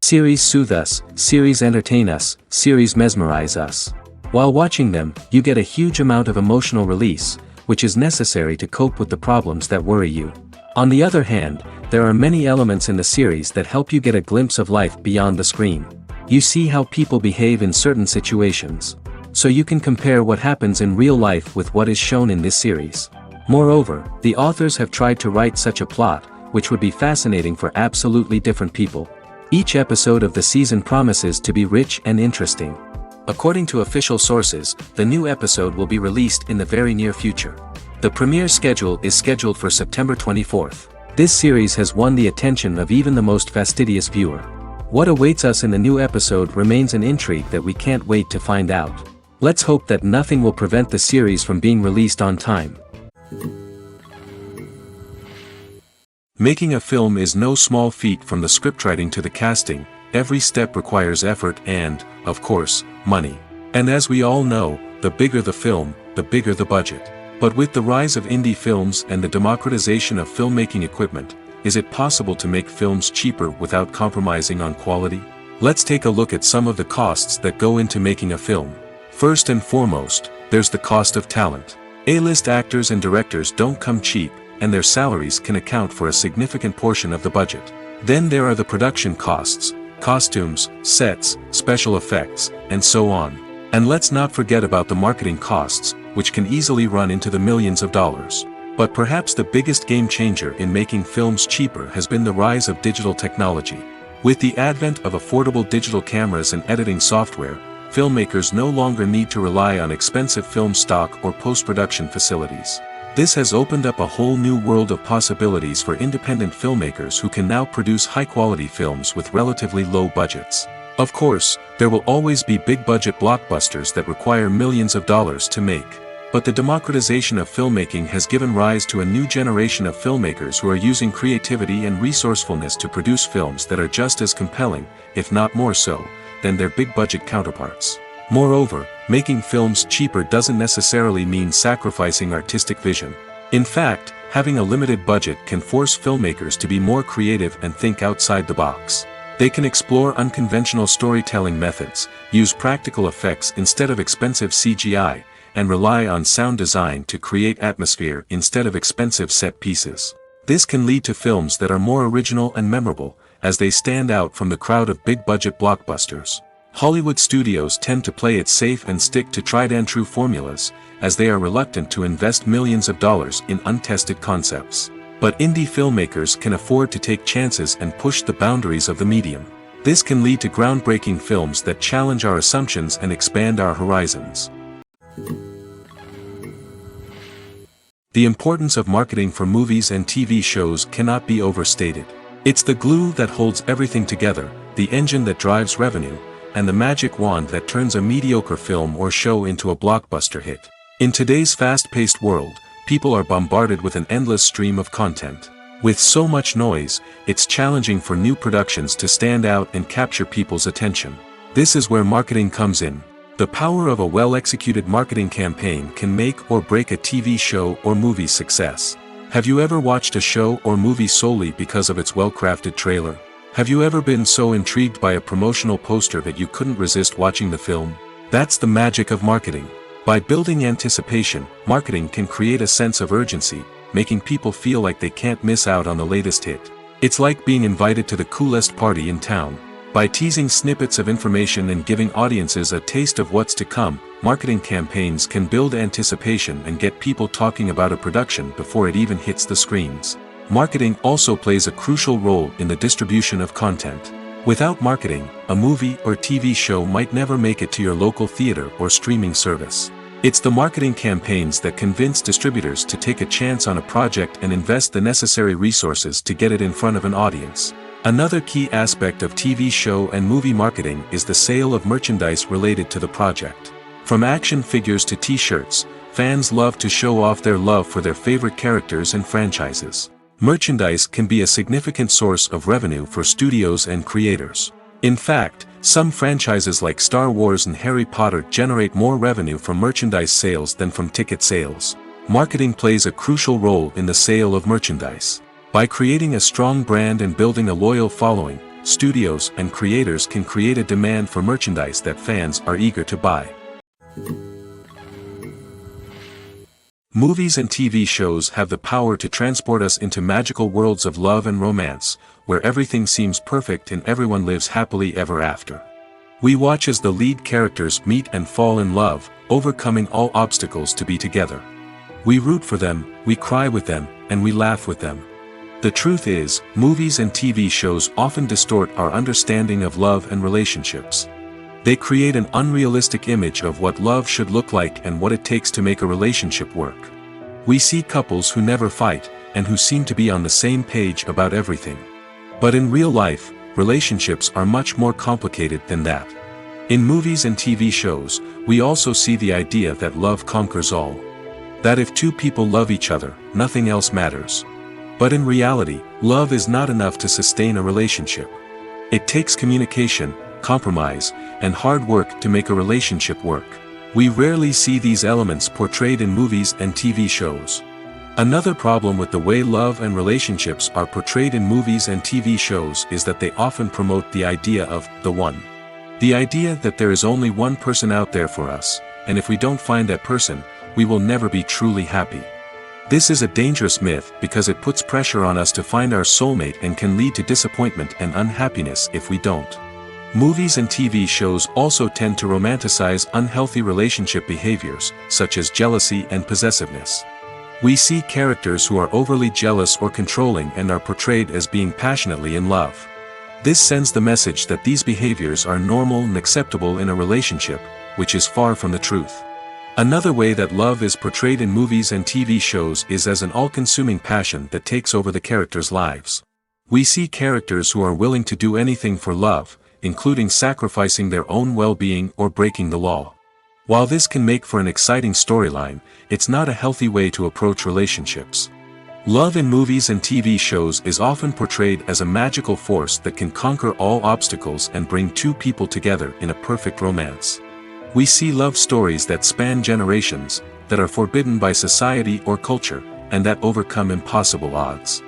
Series soothe us, series entertain us, series mesmerize us. While watching them, you get a huge amount of emotional release, which is necessary to cope with the problems that worry you. On the other hand, there are many elements in the series that help you get a glimpse of life beyond the screen. You see how people behave in certain situations. So you can compare what happens in real life with what is shown in this series. Moreover, the authors have tried to write such a plot, which would be fascinating for absolutely different people. Each episode of the season promises to be rich and interesting. According to official sources, the new episode will be released in the very near future. The premiere schedule is scheduled for September 24th. This series has won the attention of even the most fastidious viewer. What awaits us in the new episode remains an intrigue that we can't wait to find out. Let's hope that nothing will prevent the series from being released on time. Making a film is no small feat. From the scriptwriting to the casting, every step requires effort and, of course, money. And as we all know, the bigger the film, the bigger the budget. But with the rise of indie films and the democratization of filmmaking equipment, is it possible to make films cheaper without compromising on quality? Let's take a look at some of the costs that go into making a film. First and foremost, there's the cost of talent. A-list actors and directors don't come cheap, and their salaries can account for a significant portion of the budget. Then there are the production costs, costumes, sets, special effects, and so on. And let's not forget about the marketing costs, which can easily run into the millions of dollars. But perhaps the biggest game changer in making films cheaper has been the rise of digital technology. With the advent of affordable digital cameras and editing software, filmmakers no longer need to rely on expensive film stock or post-production facilities. This has opened up a whole new world of possibilities for independent filmmakers who can now produce high-quality films with relatively low budgets. Of course, there will always be big-budget blockbusters that require millions of dollars to make. But the democratization of filmmaking has given rise to a new generation of filmmakers who are using creativity and resourcefulness to produce films that are just as compelling, if not more so, than their big-budget counterparts. Moreover, making films cheaper doesn't necessarily mean sacrificing artistic vision. In fact, having a limited budget can force filmmakers to be more creative and think outside the box. They can explore unconventional storytelling methods, use practical effects instead of expensive CGI, and rely on sound design to create atmosphere instead of expensive set pieces. This can lead to films that are more original and memorable, as they stand out from the crowd of big-budget blockbusters. Hollywood studios tend to play it safe and stick to tried-and-true formulas, as they are reluctant to invest millions of dollars in untested concepts. But indie filmmakers can afford to take chances and push the boundaries of the medium. This can lead to groundbreaking films that challenge our assumptions and expand our horizons. The importance of marketing for movies and TV shows cannot be overstated. It's the glue that holds everything together, the engine that drives revenue, and the magic wand that turns a mediocre film or show into a blockbuster hit. In today's fast-paced world, people are bombarded with an endless stream of content. With so much noise, it's challenging for new productions to stand out and capture people's attention. This is where marketing comes in. The power of a well-executed marketing campaign can make or break a TV show or movie's success. Have you ever watched a show or movie solely because of its well-crafted trailer? Have you ever been so intrigued by a promotional poster that you couldn't resist watching the film? That's the magic of marketing. By building anticipation, marketing can create a sense of urgency, making people feel like they can't miss out on the latest hit. It's like being invited to the coolest party in town. By teasing snippets of information and giving audiences a taste of what's to come, marketing campaigns can build anticipation and get people talking about a production before it even hits the screens. Marketing also plays a crucial role in the distribution of content. Without marketing, a movie or TV show might never make it to your local theater or streaming service. It's the marketing campaigns that convince distributors to take a chance on a project and invest the necessary resources to get it in front of an audience. Another key aspect of TV show and movie marketing is the sale of merchandise related to the project. From action figures to t-shirts, fans love to show off their love for their favorite characters and franchises. Merchandise can be a significant source of revenue for studios and creators. In fact, some franchises like Star Wars and Harry Potter generate more revenue from merchandise sales than from ticket sales. Marketing plays a crucial role in the sale of merchandise. By creating a strong brand and building a loyal following, studios and creators can create a demand for merchandise that fans are eager to buy. Movies and TV shows have the power to transport us into magical worlds of love and romance, where everything seems perfect and everyone lives happily ever after. We watch as the lead characters meet and fall in love, overcoming all obstacles to be together. We root for them, we cry with them, and we laugh with them. The truth is, movies and TV shows often distort our understanding of love and relationships. They create an unrealistic image of what love should look like and what it takes to make a relationship work. We see couples who never fight, and who seem to be on the same page about everything. But in real life, relationships are much more complicated than that. In movies and TV shows, we also see the idea that love conquers all. That if two people love each other, nothing else matters. But in reality, love is not enough to sustain a relationship. It takes communication, compromise, and hard work to make a relationship work. We rarely see these elements portrayed in movies and TV shows. Another problem with the way love and relationships are portrayed in movies and TV shows is that they often promote the idea of the one. The idea that there is only one person out there for us, and if we don't find that person, we will never be truly happy. This is a dangerous myth because it puts pressure on us to find our soulmate and can lead to disappointment and unhappiness if we don't. Movies and TV shows also tend to romanticize unhealthy relationship behaviors, such as jealousy and possessiveness. We see characters who are overly jealous or controlling and are portrayed as being passionately in love. This sends the message that these behaviors are normal and acceptable in a relationship, which is far from the truth. Another way that love is portrayed in movies and TV shows is as an all-consuming passion that takes over the characters' lives. We see characters who are willing to do anything for love, including sacrificing their own well-being or breaking the law. While this can make for an exciting storyline, it's not a healthy way to approach relationships. Love in movies and TV shows is often portrayed as a magical force that can conquer all obstacles and bring two people together in a perfect romance. We see love stories that span generations, that are forbidden by society or culture, and that overcome impossible odds.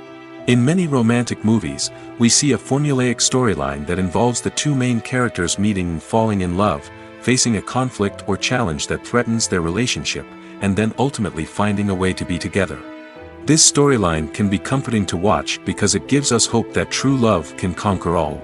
In many romantic movies, we see a formulaic storyline that involves the two main characters meeting and falling in love, facing a conflict or challenge that threatens their relationship, and then ultimately finding a way to be together. This storyline can be comforting to watch because it gives us hope that true love can conquer all.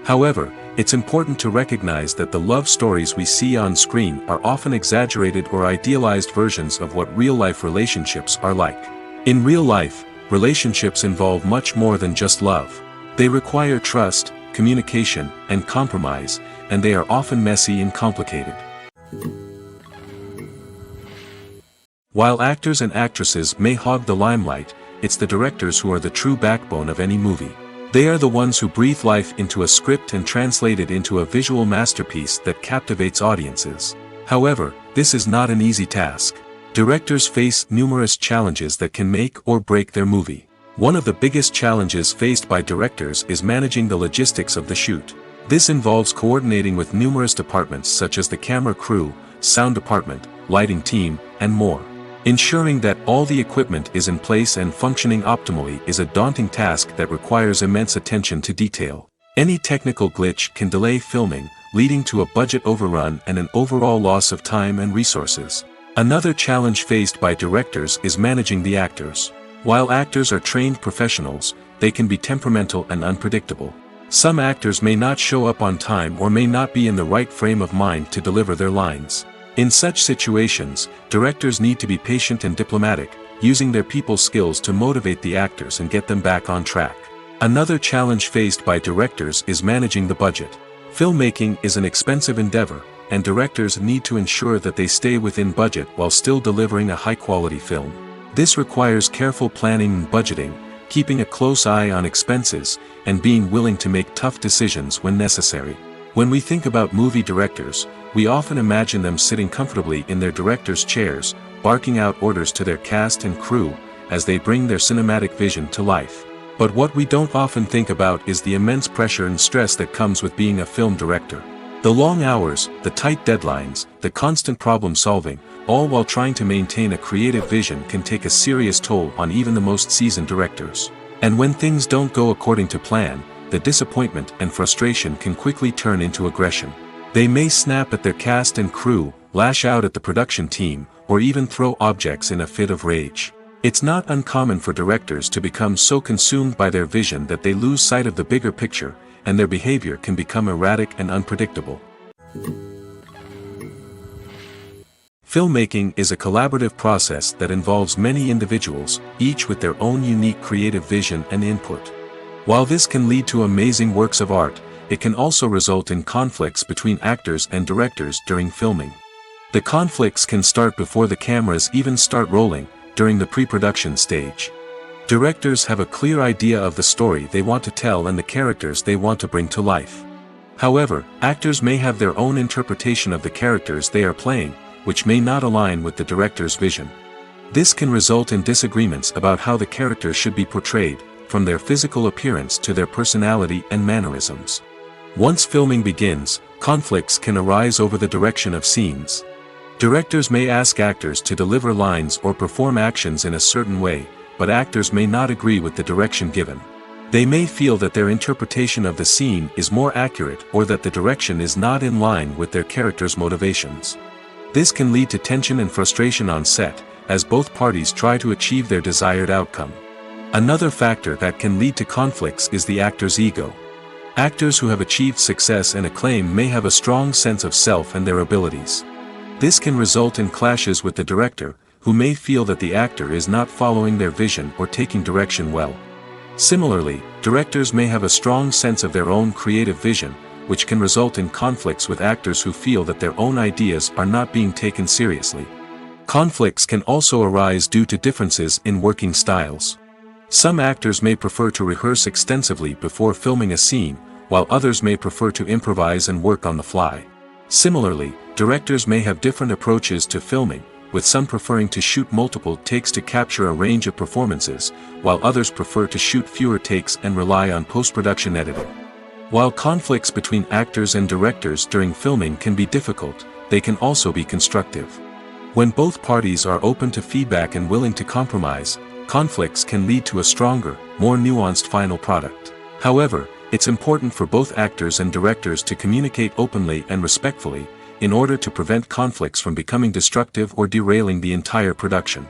However, it's important to recognize that the love stories we see on screen are often exaggerated or idealized versions of what real-life relationships are like. In real life, relationships involve much more than just love. They require trust, communication, and compromise, and they are often messy and complicated. While actors and actresses may hog the limelight, it's the directors who are the true backbone of any movie. They are the ones who breathe life into a script and translate it into a visual masterpiece that captivates audiences. However, this is not an easy task. Directors face numerous challenges that can make or break their movie. One of the biggest challenges faced by directors is managing the logistics of the shoot. This involves coordinating with numerous departments such as the camera crew, sound department, lighting team, and more. Ensuring that all the equipment is in place and functioning optimally is a daunting task that requires immense attention to detail. Any technical glitch can delay filming, leading to a budget overrun and an overall loss of time and resources. Another challenge faced by directors is managing the actors. While actors are trained professionals, they can be temperamental and unpredictable. Some actors may not show up on time or may not be in the right frame of mind to deliver their lines. In such situations, directors need to be patient and diplomatic, using their people skills to motivate the actors and get them back on track. Another challenge faced by directors is managing the budget. Filmmaking is an expensive endeavor, and directors need to ensure that they stay within budget while still delivering a high-quality film. This requires careful planning and budgeting, keeping a close eye on expenses, and being willing to make tough decisions when necessary. When we think about movie directors, we often imagine them sitting comfortably in their director's chairs, barking out orders to their cast and crew, as they bring their cinematic vision to life. But what we don't often think about is the immense pressure and stress that comes with being a film director. The long hours, the tight deadlines, the constant problem solving, all while trying to maintain a creative vision can take a serious toll on even the most seasoned directors. And when things don't go according to plan, the disappointment and frustration can quickly turn into aggression. They may snap at their cast and crew, lash out at the production team, or even throw objects in a fit of rage. It's not uncommon for directors to become so consumed by their vision that they lose sight of the bigger picture, and their behavior can become erratic and unpredictable. Filmmaking is a collaborative process that involves many individuals, each with their own unique creative vision and input. While this can lead to amazing works of art, it can also result in conflicts between actors and directors during filming. The conflicts can start before the cameras even start rolling, during the pre-production stage. Directors have a clear idea of the story they want to tell and the characters they want to bring to life. However, actors may have their own interpretation of the characters they are playing, which may not align with the director's vision. This can result in disagreements about how the characters should be portrayed, from their physical appearance to their personality and mannerisms. Once filming begins, conflicts can arise over the direction of scenes. Directors may ask actors to deliver lines or perform actions in a certain way, but actors may not agree with the direction given. They may feel that their interpretation of the scene is more accurate or that the direction is not in line with their character's motivations. This can lead to tension and frustration on set, as both parties try to achieve their desired outcome. Another factor that can lead to conflicts is the actor's ego. Actors who have achieved success and acclaim may have a strong sense of self and their abilities. This can result in clashes with the director, who may feel that the actor is not following their vision or taking direction well. Similarly, directors may have a strong sense of their own creative vision, which can result in conflicts with actors who feel that their own ideas are not being taken seriously. Conflicts can also arise due to differences in working styles. Some actors may prefer to rehearse extensively before filming a scene, while others may prefer to improvise and work on the fly. Similarly, directors may have different approaches to filming, with some preferring to shoot multiple takes to capture a range of performances, while others prefer to shoot fewer takes and rely on post-production editing. While conflicts between actors and directors during filming can be difficult, they can also be constructive. When both parties are open to feedback and willing to compromise, conflicts can lead to a stronger, more nuanced final product. However, it's important for both actors and directors to communicate openly and respectfully, in order to prevent conflicts from becoming destructive or derailing the entire production.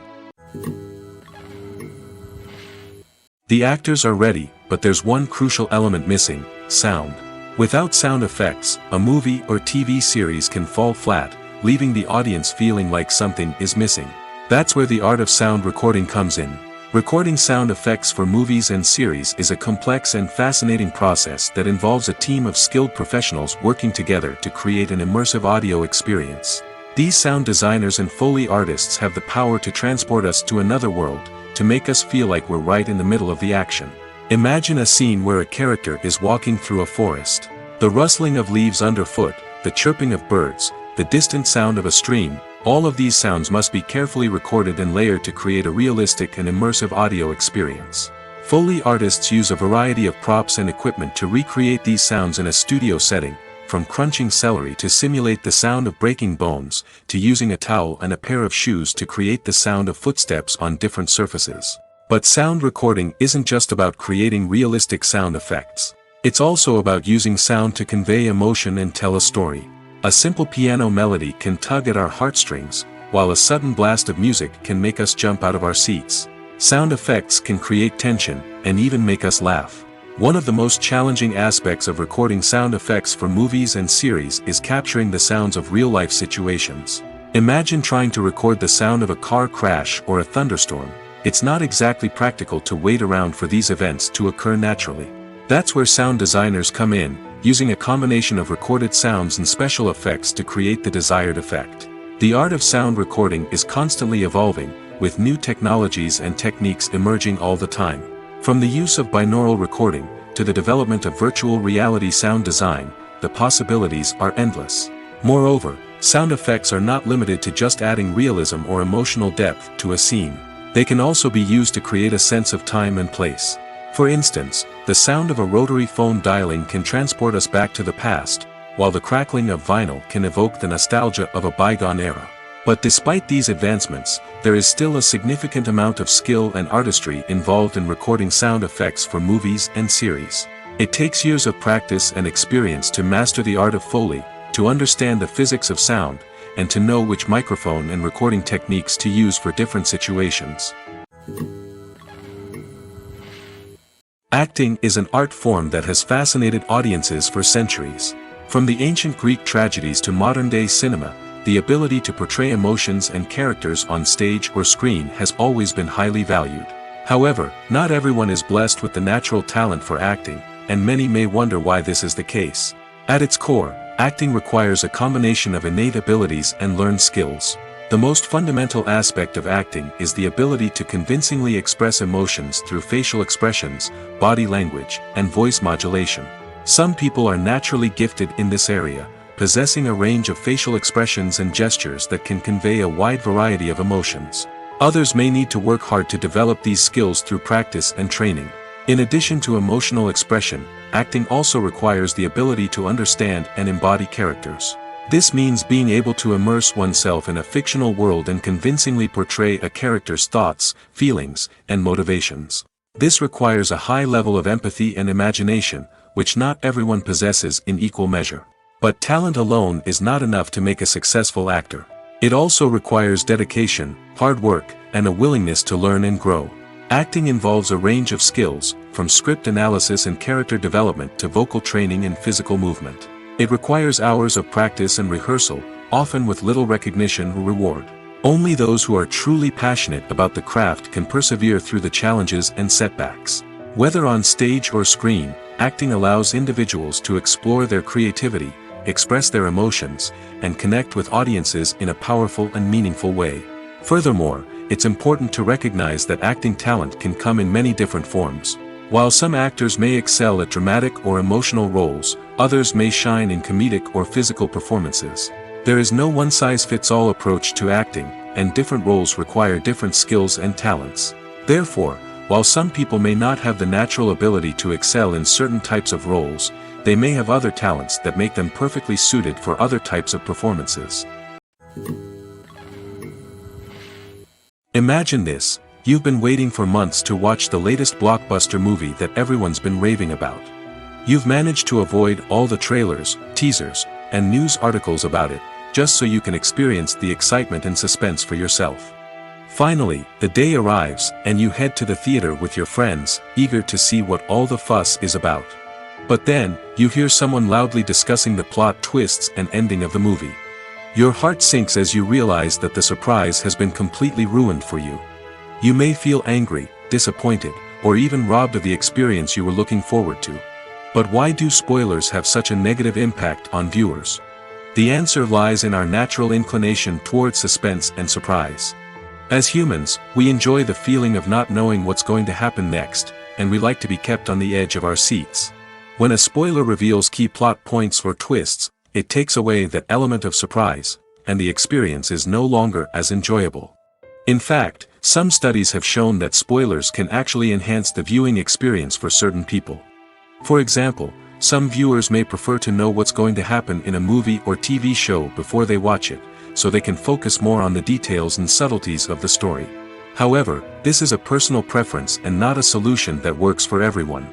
The actors are ready, but there's one crucial element missing: sound. Without sound effects, a movie or TV series can fall flat, leaving the audience feeling like something is missing. That's where the art of sound recording comes in. Recording sound effects for movies and series is a complex and fascinating process that involves a team of skilled professionals working together to create an immersive audio experience. These sound designers and Foley artists have the power to transport us to another world, to make us feel like we're right in the middle of the action. Imagine a scene where a character is walking through a forest. The rustling of leaves underfoot, the chirping of birds, the distant sound of a stream, all of these sounds must be carefully recorded and layered to create a realistic and immersive audio experience. Foley artists use a variety of props and equipment to recreate these sounds in a studio setting, from crunching celery to simulate the sound of breaking bones, to using a towel and a pair of shoes to create the sound of footsteps on different surfaces. But sound recording isn't just about creating realistic sound effects. It's also about using sound to convey emotion and tell a story. A simple piano melody can tug at our heartstrings, while a sudden blast of music can make us jump out of our seats. Sound effects can create tension, and even make us laugh. One of the most challenging aspects of recording sound effects for movies and series is capturing the sounds of real-life situations. Imagine trying to record the sound of a car crash or a thunderstorm. It's not exactly practical to wait around for these events to occur naturally. That's where sound designers come in, using a combination of recorded sounds and special effects to create the desired effect. The art of sound recording is constantly evolving, with new technologies and techniques emerging all the time. From the use of binaural recording, to the development of virtual reality sound design, the possibilities are endless. Moreover, sound effects are not limited to just adding realism or emotional depth to a scene. They can also be used to create a sense of time and place. For instance, the sound of a rotary phone dialing can transport us back to the past, while the crackling of vinyl can evoke the nostalgia of a bygone era. But despite these advancements, there is still a significant amount of skill and artistry involved in recording sound effects for movies and series. It takes years of practice and experience to master the art of Foley, to understand the physics of sound, and to know which microphone and recording techniques to use for different situations. Acting is an art form that has fascinated audiences for centuries. From the ancient Greek tragedies to modern-day cinema, the ability to portray emotions and characters on stage or screen has always been highly valued. However, not everyone is blessed with the natural talent for acting, and many may wonder why this is the case. At its core, acting requires a combination of innate abilities and learned skills. The most fundamental aspect of acting is the ability to convincingly express emotions through facial expressions, body language, and voice modulation. Some people are naturally gifted in this area, possessing a range of facial expressions and gestures that can convey a wide variety of emotions. Others may need to work hard to develop these skills through practice and training. In addition to emotional expression, acting also requires the ability to understand and embody characters. This means being able to immerse oneself in a fictional world and convincingly portray a character's thoughts, feelings, and motivations. This requires a high level of empathy and imagination, which not everyone possesses in equal measure. But talent alone is not enough to make a successful actor. It also requires dedication, hard work, and a willingness to learn and grow. Acting involves a range of skills, from script analysis and character development to vocal training and physical movement. It requires hours of practice and rehearsal, often with little recognition or reward. Only those who are truly passionate about the craft can persevere through the challenges and setbacks. Whether on stage or screen, acting allows individuals to explore their creativity, express their emotions, and connect with audiences in a powerful and meaningful way. Furthermore, it's important to recognize that acting talent can come in many different forms. While some actors may excel at dramatic or emotional roles, others may shine in comedic or physical performances. There is no one-size-fits-all approach to acting, and different roles require different skills and talents. Therefore, while some people may not have the natural ability to excel in certain types of roles, they may have other talents that make them perfectly suited for other types of performances. Imagine this: you've been waiting for months to watch the latest blockbuster movie that everyone's been raving about. You've managed to avoid all the trailers, teasers, and news articles about it, just so you can experience the excitement and suspense for yourself. Finally, the day arrives, and you head to the theater with your friends, eager to see what all the fuss is about. But then, you hear someone loudly discussing the plot twists and ending of the movie. Your heart sinks as you realize that the surprise has been completely ruined for you. You may feel angry, disappointed, or even robbed of the experience you were looking forward to. But why do spoilers have such a negative impact on viewers? The answer lies in our natural inclination toward suspense and surprise. As humans, we enjoy the feeling of not knowing what's going to happen next, and we like to be kept on the edge of our seats. When a spoiler reveals key plot points or twists, it takes away that element of surprise, and the experience is no longer as enjoyable. In fact, some studies have shown that spoilers can actually enhance the viewing experience for certain people. For example, some viewers may prefer to know what's going to happen in a movie or TV show before they watch it, so they can focus more on the details and subtleties of the story. However, this is a personal preference and not a solution that works for everyone.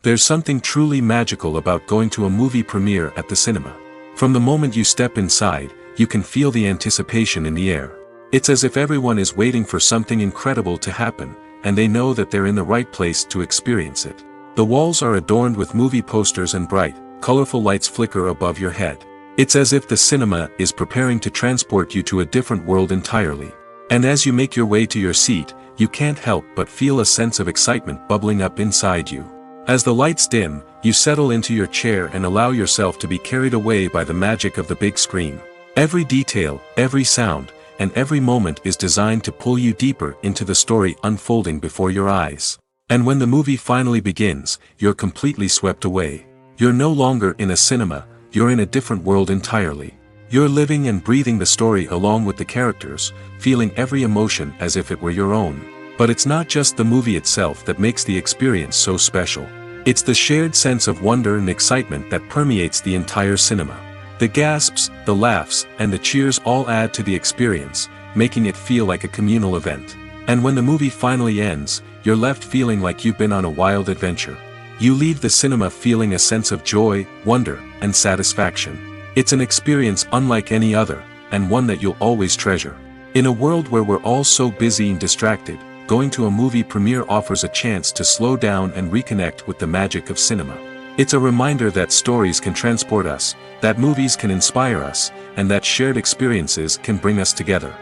There's something truly magical about going to a movie premiere at the cinema. From the moment you step inside, you can feel the anticipation in the air. It's as if everyone is waiting for something incredible to happen, and they know that they're in the right place to experience it. The walls are adorned with movie posters and bright, colorful lights flicker above your head. It's as if the cinema is preparing to transport you to a different world entirely. And as you make your way to your seat, you can't help but feel a sense of excitement bubbling up inside you. As the lights dim, you settle into your chair and allow yourself to be carried away by the magic of the big screen. Every detail, every sound, and every moment is designed to pull you deeper into the story unfolding before your eyes. And when the movie finally begins, you're completely swept away. You're no longer in a cinema, you're in a different world entirely. You're living and breathing the story along with the characters, feeling every emotion as if it were your own. But it's not just the movie itself that makes the experience so special. It's the shared sense of wonder and excitement that permeates the entire cinema. The gasps, the laughs, and the cheers all add to the experience, making it feel like a communal event. And when the movie finally ends, you're left feeling like you've been on a wild adventure. You leave the cinema feeling a sense of joy, wonder, and satisfaction. It's an experience unlike any other, and one that you'll always treasure. In a world where we're all so busy and distracted, going to a movie premiere offers a chance to slow down and reconnect with the magic of cinema. It's a reminder that stories can transport us, that movies can inspire us, and that shared experiences can bring us together.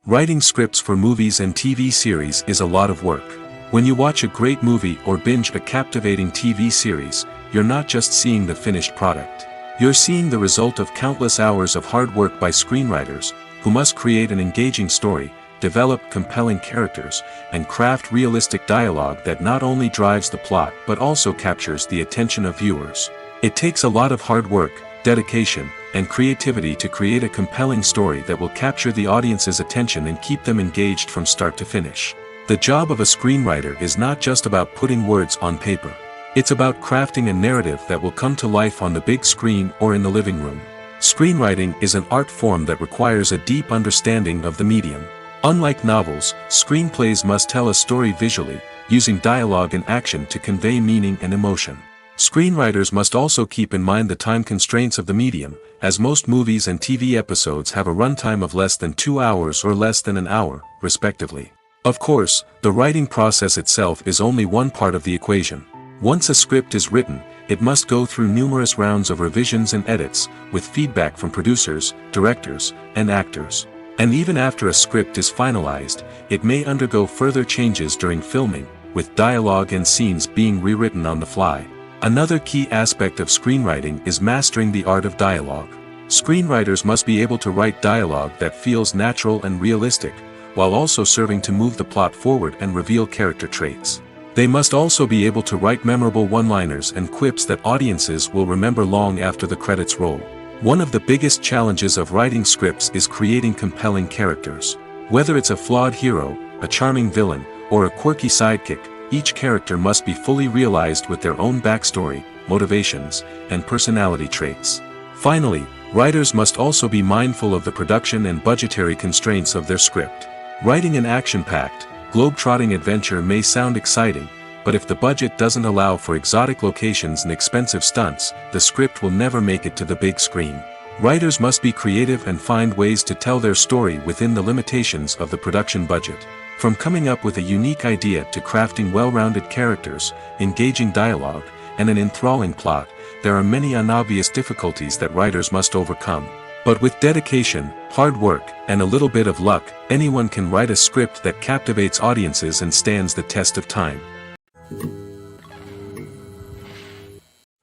Writing scripts for movies and TV series is a lot of work. When you watch a great movie or binge a captivating TV series, you're not just seeing the finished product. You're seeing the result of countless hours of hard work by screenwriters, who must create an engaging story, develop compelling characters, and craft realistic dialogue that not only drives the plot but also captures the attention of viewers. It takes a lot of hard work, dedication, and creativity to create a compelling story that will capture the audience's attention and keep them engaged from start to finish. The job of a screenwriter is not just about putting words on paper. It's about crafting a narrative that will come to life on the big screen or in the living room. Screenwriting is an art form that requires a deep understanding of the medium. Unlike novels, screenplays must tell a story visually, using dialogue and action to convey meaning and emotion. Screenwriters must also keep in mind the time constraints of the medium, as most movies and TV episodes have a runtime of less than 2 hours or less than an hour, respectively. Of course, the writing process itself is only one part of the equation. Once a script is written, it must go through numerous rounds of revisions and edits, with feedback from producers, directors, and actors. And even after a script is finalized, it may undergo further changes during filming, with dialogue and scenes being rewritten on the fly. Another key aspect of screenwriting is mastering the art of dialogue. Screenwriters must be able to write dialogue that feels natural and realistic, while also serving to move the plot forward and reveal character traits. They must also be able to write memorable one-liners and quips that audiences will remember long after the credits roll. One of the biggest challenges of writing scripts is creating compelling characters. Whether it's a flawed hero, a charming villain, or a quirky sidekick, each character must be fully realized with their own backstory, motivations, and personality traits. Finally, writers must also be mindful of the production and budgetary constraints of their script. Writing an action-packed, globe-trotting adventure may sound exciting, but if the budget doesn't allow for exotic locations and expensive stunts, the script will never make it to the big screen. Writers must be creative and find ways to tell their story within the limitations of the production budget. From coming up with a unique idea to crafting well-rounded characters, engaging dialogue, and an enthralling plot, there are many unobvious difficulties that writers must overcome. But with dedication, hard work, and a little bit of luck, anyone can write a script that captivates audiences and stands the test of time.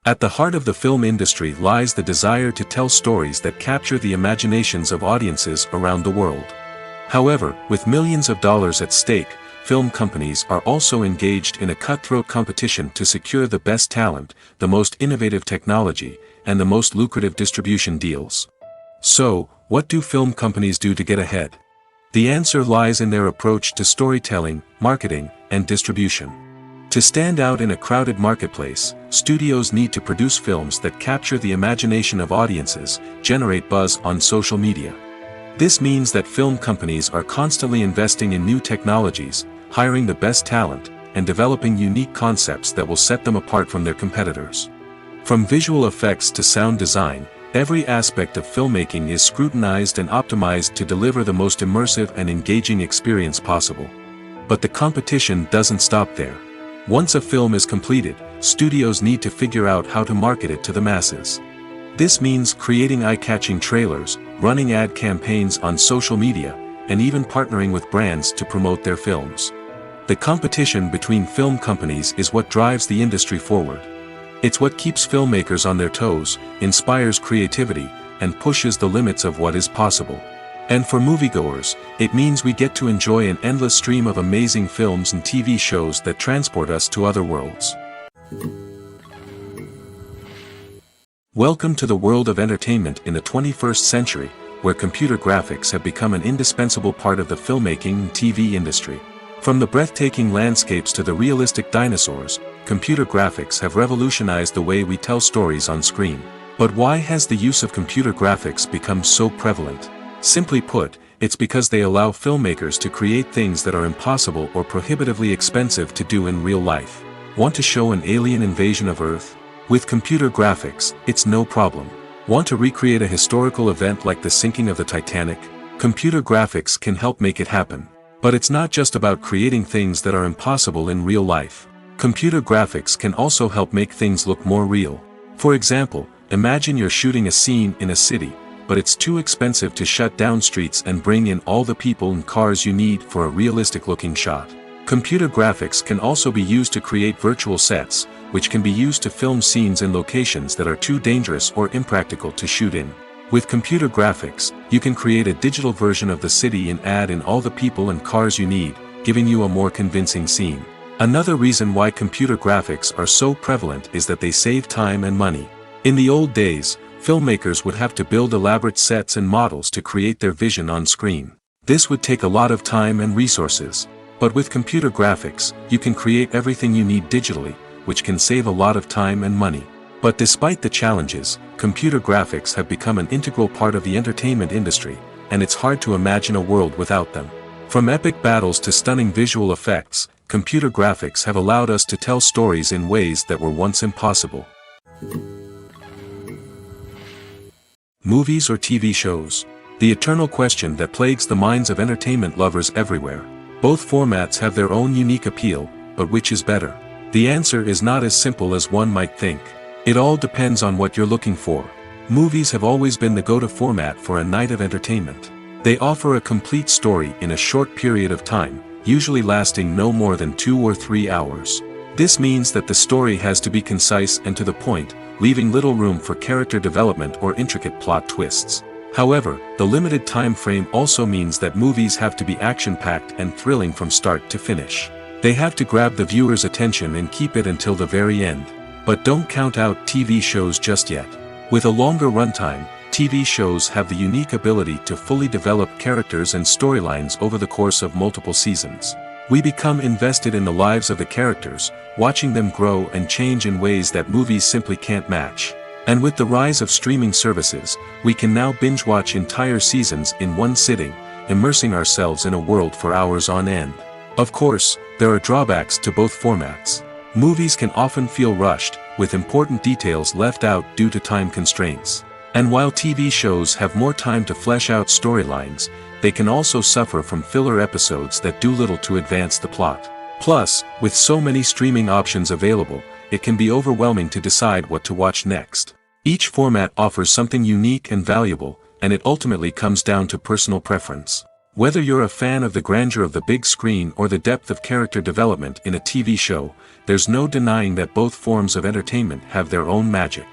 At the heart of the film industry lies the desire to tell stories that capture the imaginations of audiences around the world. However, with millions of dollars at stake, film companies are also engaged in a cutthroat competition to secure the best talent, the most innovative technology, and the most lucrative distribution deals. So, what do film companies do to get ahead? The answer lies in their approach to storytelling, marketing, and distribution. To stand out in a crowded marketplace, studios need to produce films that capture the imagination of audiences, generate buzz on social media. This means that film companies are constantly investing in new technologies, hiring the best talent, and developing unique concepts that will set them apart from their competitors. From visual effects to sound design, every aspect of filmmaking is scrutinized and optimized to deliver the most immersive and engaging experience possible. But the competition doesn't stop there. Once a film is completed, studios need to figure out how to market it to the masses. This means creating eye-catching trailers, running ad campaigns on social media, and even partnering with brands to promote their films. The competition between film companies is what drives the industry forward. It's what keeps filmmakers on their toes, inspires creativity, and pushes the limits of what is possible. And for moviegoers, it means we get to enjoy an endless stream of amazing films and TV shows that transport us to other worlds. Welcome to the world of entertainment in the 21st century, where computer graphics have become an indispensable part of the filmmaking and TV industry. From the breathtaking landscapes to the realistic dinosaurs, computer graphics have revolutionized the way we tell stories on screen. But why has the use of computer graphics become so prevalent? Simply put, It's because they allow filmmakers to create things that are impossible or prohibitively expensive to do in real life. Want to show an alien invasion of Earth? With computer graphics, it's no problem. Want to recreate a historical event like the sinking of the Titanic? Computer graphics can help make it happen. But it's not just about creating things that are impossible in real life. Computer graphics can also help make things look more real. For example, imagine you're shooting a scene in a city, but it's too expensive to shut down streets and bring in all the people and cars you need for a realistic-looking shot. Computer graphics can also be used to create virtual sets, which can be used to film scenes in locations that are too dangerous or impractical to shoot in. With computer graphics, you can create a digital version of the city and add in all the people and cars you need, giving you a more convincing scene. Another reason why computer graphics are so prevalent is that they save time and money. In the old days, filmmakers would have to build elaborate sets and models to create their vision on screen. This would take a lot of time and resources. But with computer graphics, you can create everything you need digitally, which can save a lot of time and money. But despite the challenges, computer graphics have become an integral part of the entertainment industry, and it's hard to imagine a world without them. From epic battles to stunning visual effects, computer graphics have allowed us to tell stories in ways that were once impossible. Movies or TV shows? The eternal question that plagues the minds of entertainment lovers everywhere. Both formats have their own unique appeal, but which is better? The answer is not as simple as one might think. It all depends on what you're looking for. Movies have always been the go-to format for a night of entertainment. They offer a complete story in a short period of time, usually lasting no more than 2 or 3 hours. This means that the story has to be concise and to the point, leaving little room for character development or intricate plot twists. However, the limited time frame also means that movies have to be action-packed and thrilling from start to finish. They have to grab the viewer's attention and keep it until the very end. But don't count out TV shows just yet. With a longer runtime, TV shows have the unique ability to fully develop characters and storylines over the course of multiple seasons. We become invested in the lives of the characters, watching them grow and change in ways that movies simply can't match. And with the rise of streaming services, we can now binge-watch entire seasons in one sitting, immersing ourselves in a world for hours on end. Of course, there are drawbacks to both formats. Movies can often feel rushed, with important details left out due to time constraints. And while TV shows have more time to flesh out storylines, they can also suffer from filler episodes that do little to advance the plot. Plus, with so many streaming options available, it can be overwhelming to decide what to watch next. Each format offers something unique and valuable, and it ultimately comes down to personal preference. Whether you're a fan of the grandeur of the big screen or the depth of character development in a TV show, there's no denying that both forms of entertainment have their own magic.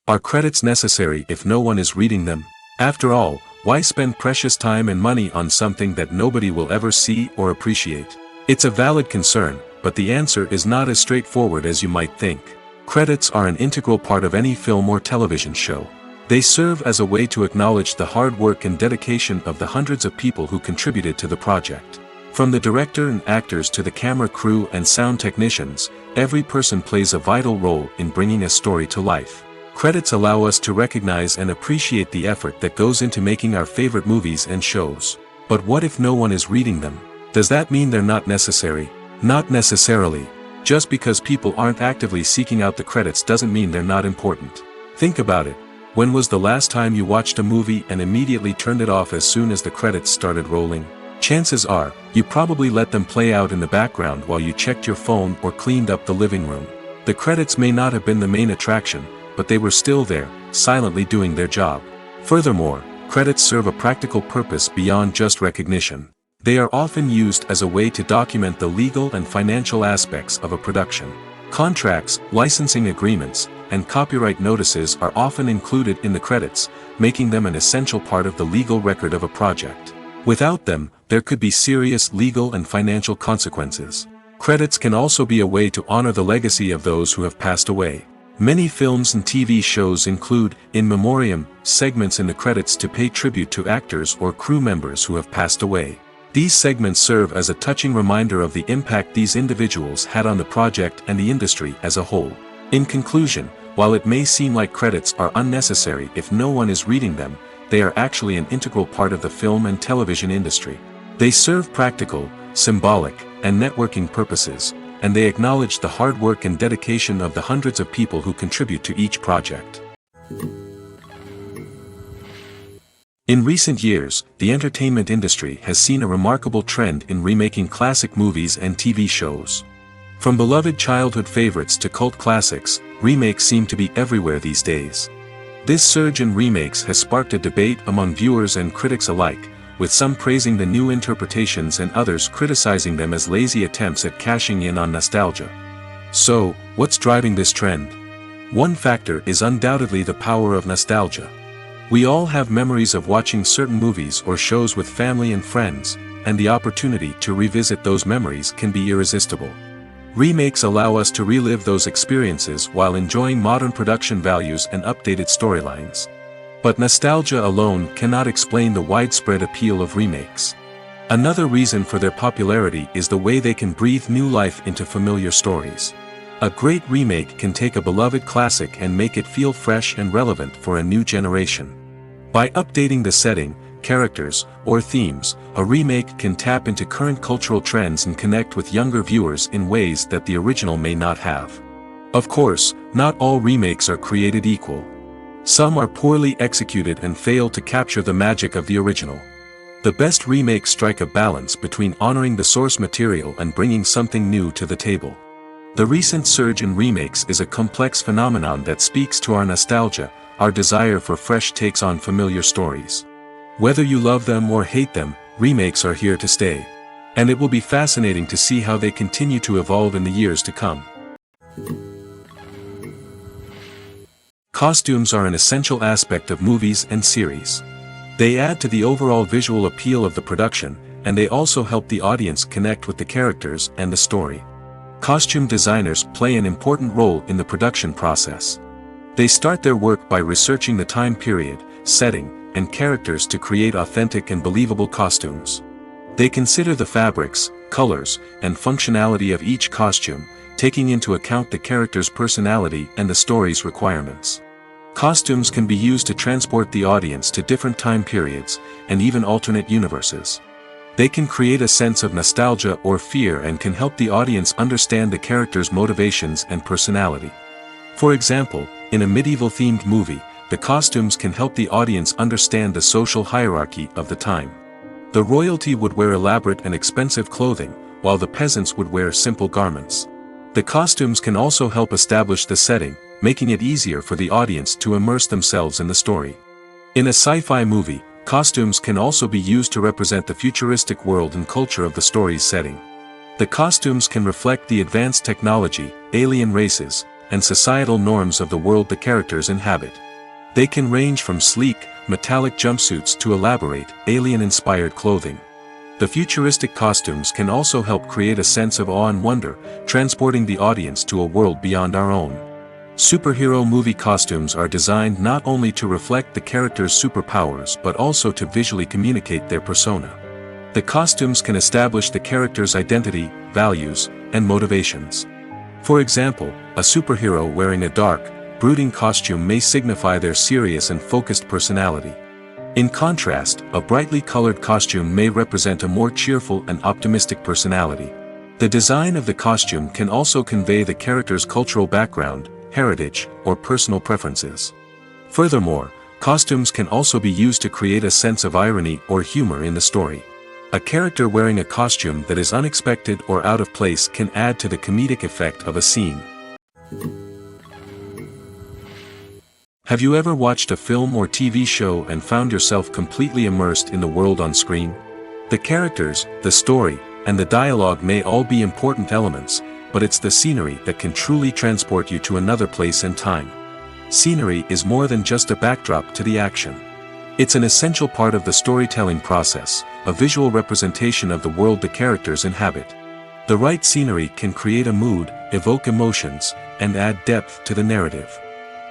Are credits necessary if no one is reading them? After all, why spend precious time and money on something that nobody will ever see or appreciate? It's a valid concern, but the answer is not as straightforward as you might think. Credits are an integral part of any film or television show. They serve as a way to acknowledge the hard work and dedication of the hundreds of people who contributed to the project. From the director and actors to the camera crew and sound technicians, every person plays a vital role in bringing a story to life. Credits allow us to recognize and appreciate the effort that goes into making our favorite movies and shows. But what if no one is reading them? Does that mean they're not necessary? Not necessarily. Just because people aren't actively seeking out the credits doesn't mean they're not important. Think about it. When was the last time you watched a movie and immediately turned it off as soon as the credits started rolling? Chances are, you probably let them play out in the background while you checked your phone or cleaned up the living room. The credits may not have been the main attraction, but they were still there, silently doing their job. Furthermore, credits serve a practical purpose beyond just recognition. They are often used as a way to document the legal and financial aspects of a production. Contracts, licensing agreements, and copyright notices are often included in the credits, making them an essential part of the legal record of a project. Without them, there could be serious legal and financial consequences. Credits can also be a way to honor the legacy of those who have passed away. Many films and TV shows include, in memoriam, segments in the credits to pay tribute to actors or crew members who have passed away. These segments serve as a touching reminder of the impact these individuals had on the project and the industry as a whole. In conclusion, While it may seem like credits are unnecessary if no one is reading them, they are actually an integral part of the film and television industry. They serve practical, symbolic, and networking purposes, and they acknowledge the hard work and dedication of the hundreds of people who contribute to each project. In recent years, the entertainment industry has seen a remarkable trend in remaking classic movies and TV shows. From beloved childhood favorites to cult classics, remakes seem to be everywhere these days. This surge in remakes has sparked a debate among viewers and critics alike, with some praising the new interpretations and others criticizing them as lazy attempts at cashing in on nostalgia. So, what's driving this trend? One factor is undoubtedly the power of nostalgia. We all have memories of watching certain movies or shows with family and friends, and the opportunity to revisit those memories can be irresistible. Remakes allow us to relive those experiences while enjoying modern production values and updated storylines. But nostalgia alone cannot explain the widespread appeal of remakes. Another reason for their popularity is the way they can breathe new life into familiar stories. A great remake can take a beloved classic and make it feel fresh and relevant for a new generation. By updating the setting, characters, or themes, a remake can tap into current cultural trends and connect with younger viewers in ways that the original may not have. Of course, not all remakes are created equal. Some are poorly executed and fail to capture the magic of the original. The best remakes strike a balance between honoring the source material and bringing something new to the table. The recent surge in remakes is a complex phenomenon that speaks to our nostalgia, our desire for fresh takes on familiar stories. Whether you love them or hate them, remakes are here to stay. And it will be fascinating to see how they continue to evolve in the years to come. Costumes are an essential aspect of movies and series. They add to the overall visual appeal of the production, and they also help the audience connect with the characters and the story. Costume designers play an important role in the production process. They start their work by researching the time period, setting, and characters to create authentic and believable costumes. They consider the fabrics, colors, and functionality of each costume, taking into account the character's personality and the story's requirements. Costumes can be used to transport the audience to different time periods, and even alternate universes. They can create a sense of nostalgia or fear and can help the audience understand the character's motivations and personality. For example, in a medieval-themed movie, the costumes can help the audience understand the social hierarchy of the time. The royalty would wear elaborate and expensive clothing, while the peasants would wear simple garments. The costumes can also help establish the setting, making it easier for the audience to immerse themselves in the story. In a sci-fi movie, costumes can also be used to represent the futuristic world and culture of the story's setting. The costumes can reflect the advanced technology, alien races, and societal norms of the world the characters inhabit. They can range from sleek, metallic jumpsuits to elaborate, alien-inspired clothing. The futuristic costumes can also help create a sense of awe and wonder, transporting the audience to a world beyond our own. Superhero movie costumes are designed not only to reflect the character's superpowers but also to visually communicate their persona. The costumes can establish the character's identity, values, and motivations. For example, a superhero wearing a dark, brooding costume may signify their serious and focused personality. In contrast, a brightly colored costume may represent a more cheerful and optimistic personality. The design of the costume can also convey the character's cultural background, heritage, or personal preferences. Furthermore, costumes can also be used to create a sense of irony or humor in the story. A character wearing a costume that is unexpected or out of place can add to the comedic effect of a scene. Have you ever watched a film or TV show and found yourself completely immersed in the world on screen? The characters, the story, and the dialogue may all be important elements, but it's the scenery that can truly transport you to another place and time. Scenery is more than just a backdrop to the action. It's an essential part of the storytelling process, a visual representation of the world the characters inhabit. The right scenery can create a mood, evoke emotions, and add depth to the narrative.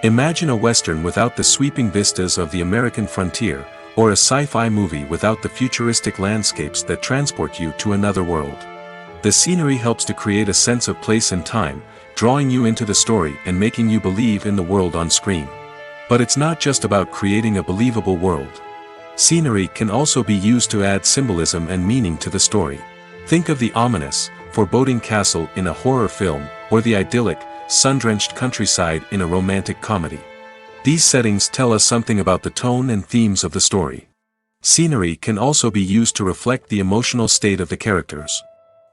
Imagine a Western without the sweeping vistas of the American frontier, or a sci-fi movie without the futuristic landscapes that transport you to another world. The scenery helps to create a sense of place and time, drawing you into the story and making you believe in the world on screen. But it's not just about creating a believable world. Scenery can also be used to add symbolism and meaning to the story. Think of the ominous, foreboding castle in a horror film, or the idyllic, sun-drenched countryside in a romantic comedy. These settings tell us something about the tone and themes of the story. Scenery can also be used to reflect the emotional state of the characters.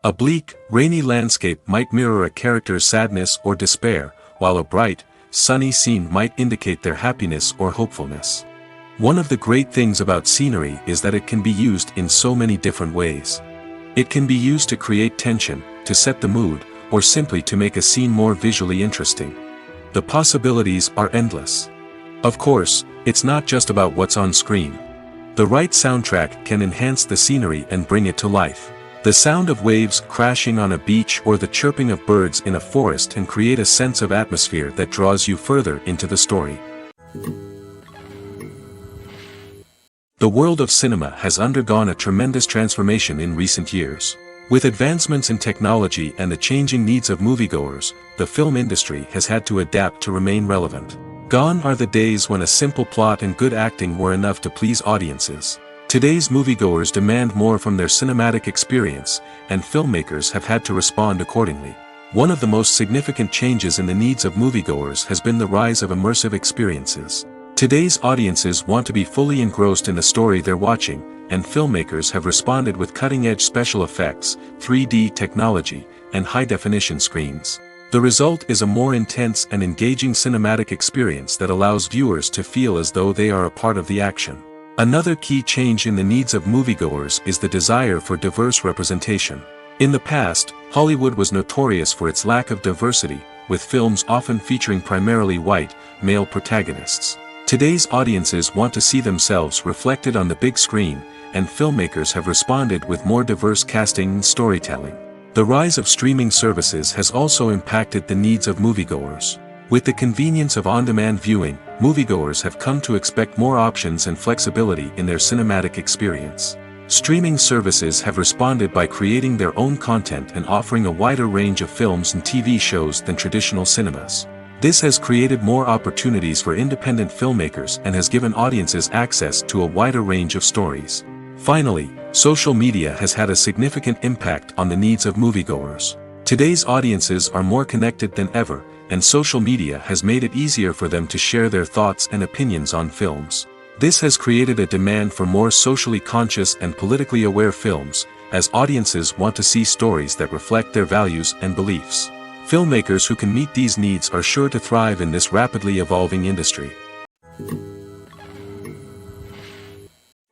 A bleak, rainy landscape might mirror a character's sadness or despair, while a bright, sunny scene might indicate their happiness or hopefulness. One of the great things about scenery is that it can be used in so many different ways. It can be used to create tension, to set the mood, or simply to make a scene more visually interesting. The possibilities are endless. Of course, it's not just about what's on screen. The right soundtrack can enhance the scenery and bring it to life. The sound of waves crashing on a beach or the chirping of birds in a forest can create a sense of atmosphere that draws you further into the story. The world of cinema has undergone a tremendous transformation in recent years. With advancements in technology and the changing needs of moviegoers, the film industry has had to adapt to remain relevant. Gone are the days when a simple plot and good acting were enough to please audiences. Today's moviegoers demand more from their cinematic experience, and filmmakers have had to respond accordingly. One of the most significant changes in the needs of moviegoers has been the rise of immersive experiences. Today's audiences want to be fully engrossed in the story they're watching, and filmmakers have responded with cutting-edge special effects, 3D technology, and high-definition screens. The result is a more intense and engaging cinematic experience that allows viewers to feel as though they are a part of the action. Another key change in the needs of moviegoers is the desire for diverse representation. In the past, Hollywood was notorious for its lack of diversity, with films often featuring primarily white, male protagonists. Today's audiences want to see themselves reflected on the big screen, and filmmakers have responded with more diverse casting and storytelling. The rise of streaming services has also impacted the needs of moviegoers. With the convenience of on-demand viewing, moviegoers have come to expect more options and flexibility in their cinematic experience. Streaming services have responded by creating their own content and offering a wider range of films and TV shows than traditional cinemas. This has created more opportunities for independent filmmakers and has given audiences access to a wider range of stories. Finally, social media has had a significant impact on the needs of moviegoers. Today's audiences are more connected than ever, and social media has made it easier for them to share their thoughts and opinions on films. This has created a demand for more socially conscious and politically aware films, as audiences want to see stories that reflect their values and beliefs. Filmmakers who can meet these needs are sure to thrive in this rapidly evolving industry.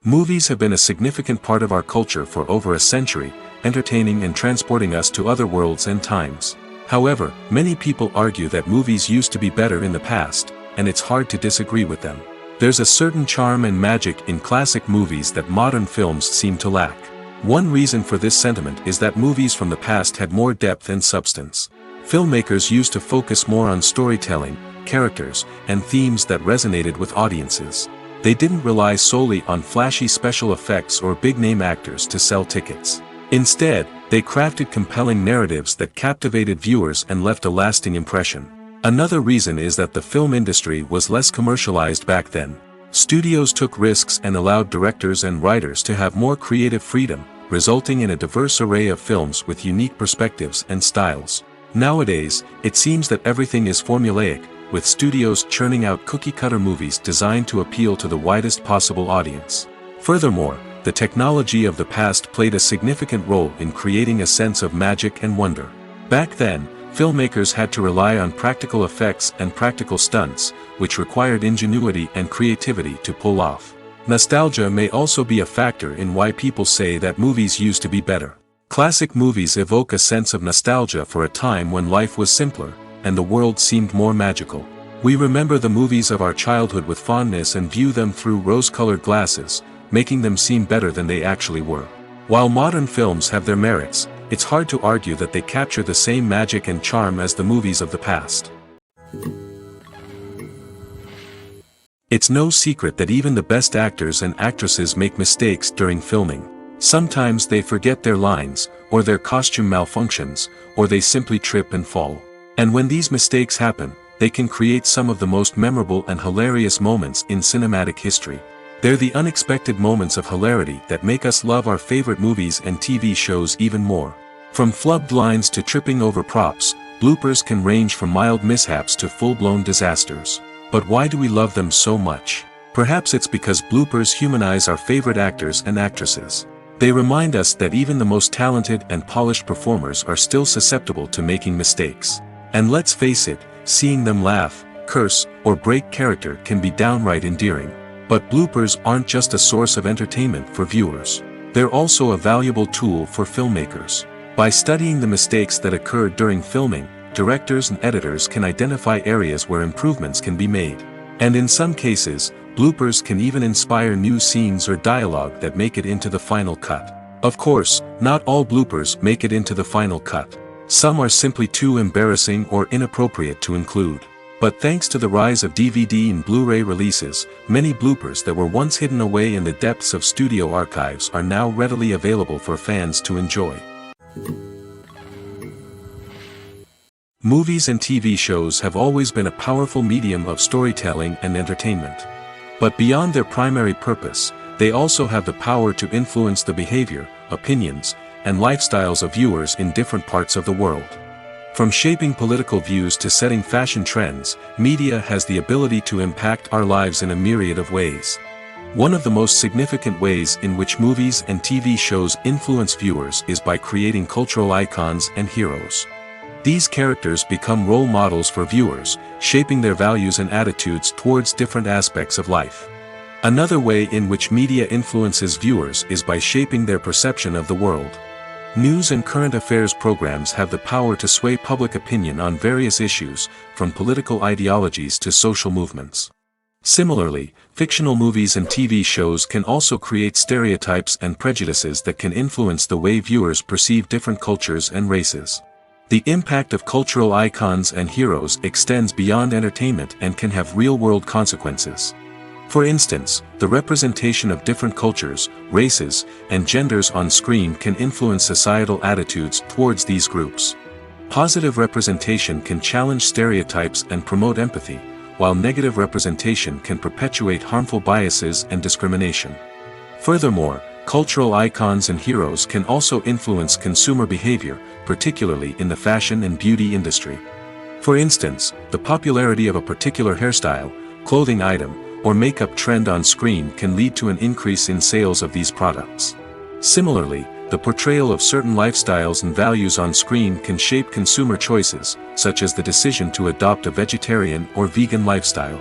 Movies have been a significant part of our culture for over a century, entertaining and transporting us to other worlds and times. However, many people argue that movies used to be better in the past, and it's hard to disagree with them. There's a certain charm and magic in classic movies that modern films seem to lack. One reason for this sentiment is that movies from the past had more depth and substance. Filmmakers used to focus more on storytelling, characters, and themes that resonated with audiences. They didn't rely solely on flashy special effects or big-name actors to sell tickets. Instead, they crafted compelling narratives that captivated viewers and left a lasting impression. Another reason is that the film industry was less commercialized back then. Studios took risks and allowed directors and writers to have more creative freedom, resulting in a diverse array of films with unique perspectives and styles. Nowadays, it seems that everything is formulaic, with studios churning out cookie-cutter movies designed to appeal to the widest possible audience. Furthermore, the technology of the past played a significant role in creating a sense of magic and wonder. Back then, filmmakers had to rely on practical effects and practical stunts, which required ingenuity and creativity to pull off. Nostalgia may also be a factor in why people say that movies used to be better. Classic movies evoke a sense of nostalgia for a time when life was simpler, and the world seemed more magical. We remember the movies of our childhood with fondness and view them through rose-colored glasses, making them seem better than they actually were. While modern films have their merits, it's hard to argue that they capture the same magic and charm as the movies of the past. It's no secret that even the best actors and actresses make mistakes during filming. Sometimes they forget their lines, or their costume malfunctions, or they simply trip and fall. And when these mistakes happen, they can create some of the most memorable and hilarious moments in cinematic history. They're the unexpected moments of hilarity that make us love our favorite movies and TV shows even more. From flubbed lines to tripping over props, bloopers can range from mild mishaps to full-blown disasters. But why do we love them so much? Perhaps it's because bloopers humanize our favorite actors and actresses. They remind us that even the most talented and polished performers are still susceptible to making mistakes. And let's face it, seeing them laugh, curse, or break character can be downright endearing. But bloopers aren't just a source of entertainment for viewers. They're also a valuable tool for filmmakers. By studying the mistakes that occurred during filming, directors and editors can identify areas where improvements can be made. And in some cases, bloopers can even inspire new scenes or dialogue that make it into the final cut. Of course, not all bloopers make it into the final cut. Some are simply too embarrassing or inappropriate to include. But thanks to the rise of DVD and Blu-ray releases, many bloopers that were once hidden away in the depths of studio archives are now readily available for fans to enjoy. Movies and TV shows have always been a powerful medium of storytelling and entertainment. But beyond their primary purpose, they also have the power to influence the behavior, opinions, and lifestyles of viewers in different parts of the world. From shaping political views to setting fashion trends, media has the ability to impact our lives in a myriad of ways. One of the most significant ways in which movies and TV shows influence viewers is by creating cultural icons and heroes. These characters become role models for viewers, shaping their values and attitudes towards different aspects of life. Another way in which media influences viewers is by shaping their perception of the world. News and current affairs programs have the power to sway public opinion on various issues, from political ideologies to social movements. Similarly, fictional movies and TV shows can also create stereotypes and prejudices that can influence the way viewers perceive different cultures and races. The impact of cultural icons and heroes extends beyond entertainment and can have real-world consequences. For instance, the representation of different cultures, races, and genders on screen can influence societal attitudes towards these groups. Positive representation can challenge stereotypes and promote empathy, while negative representation can perpetuate harmful biases and discrimination. Furthermore, cultural icons and heroes can also influence consumer behavior, particularly in the fashion and beauty industry. For instance, the popularity of a particular hairstyle, clothing item, or makeup trend on screen can lead to an increase in sales of these products. Similarly, the portrayal of certain lifestyles and values on screen can shape consumer choices, such as the decision to adopt a vegetarian or vegan lifestyle.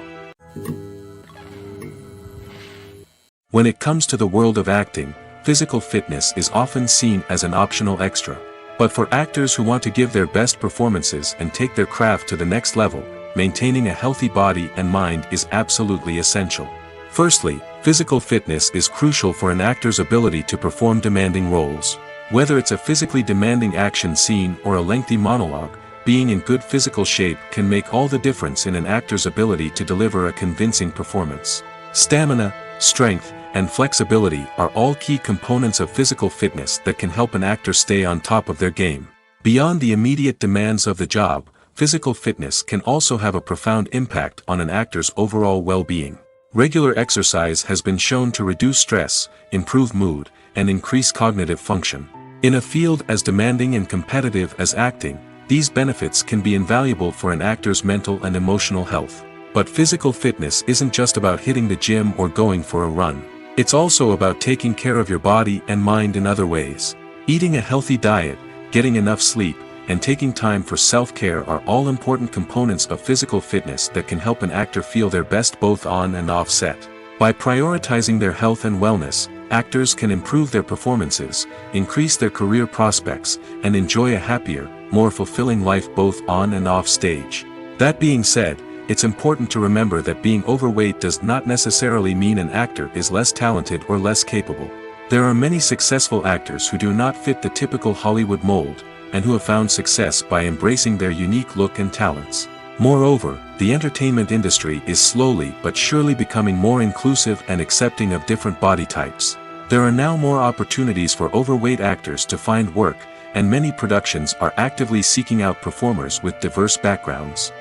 When it comes to the world of acting, physical fitness is often seen as an optional extra. But for actors who want to give their best performances and take their craft to the next level, maintaining a healthy body and mind is absolutely essential. Firstly, physical fitness is crucial for an actor's ability to perform demanding roles. Whether it's a physically demanding action scene or a lengthy monologue, being in good physical shape can make all the difference in an actor's ability to deliver a convincing performance. Stamina, strength, and flexibility are all key components of physical fitness that can help an actor stay on top of their game. Beyond the immediate demands of the job, physical fitness can also have a profound impact on an actor's overall well-being. Regular exercise has been shown to reduce stress, improve mood, and increase cognitive function. In a field as demanding and competitive as acting, these benefits can be invaluable for an actor's mental and emotional health. But physical fitness isn't just about hitting the gym or going for a run. It's also about taking care of your body and mind in other ways. Eating a healthy diet, getting enough sleep, and taking time for self-care are all important components of physical fitness that can help an actor feel their best both on and off set. By prioritizing their health and wellness, actors can improve their performances, increase their career prospects, and enjoy a happier, more fulfilling life both on and off stage. That being said, it's important to remember that being overweight does not necessarily mean an actor is less talented or less capable. There are many successful actors who do not fit the typical Hollywood mold, and who have found success by embracing their unique look and talents. Moreover, the entertainment industry is slowly but surely becoming more inclusive and accepting of different body types. There are now more opportunities for overweight actors to find work, and many productions are actively seeking out performers with diverse backgrounds.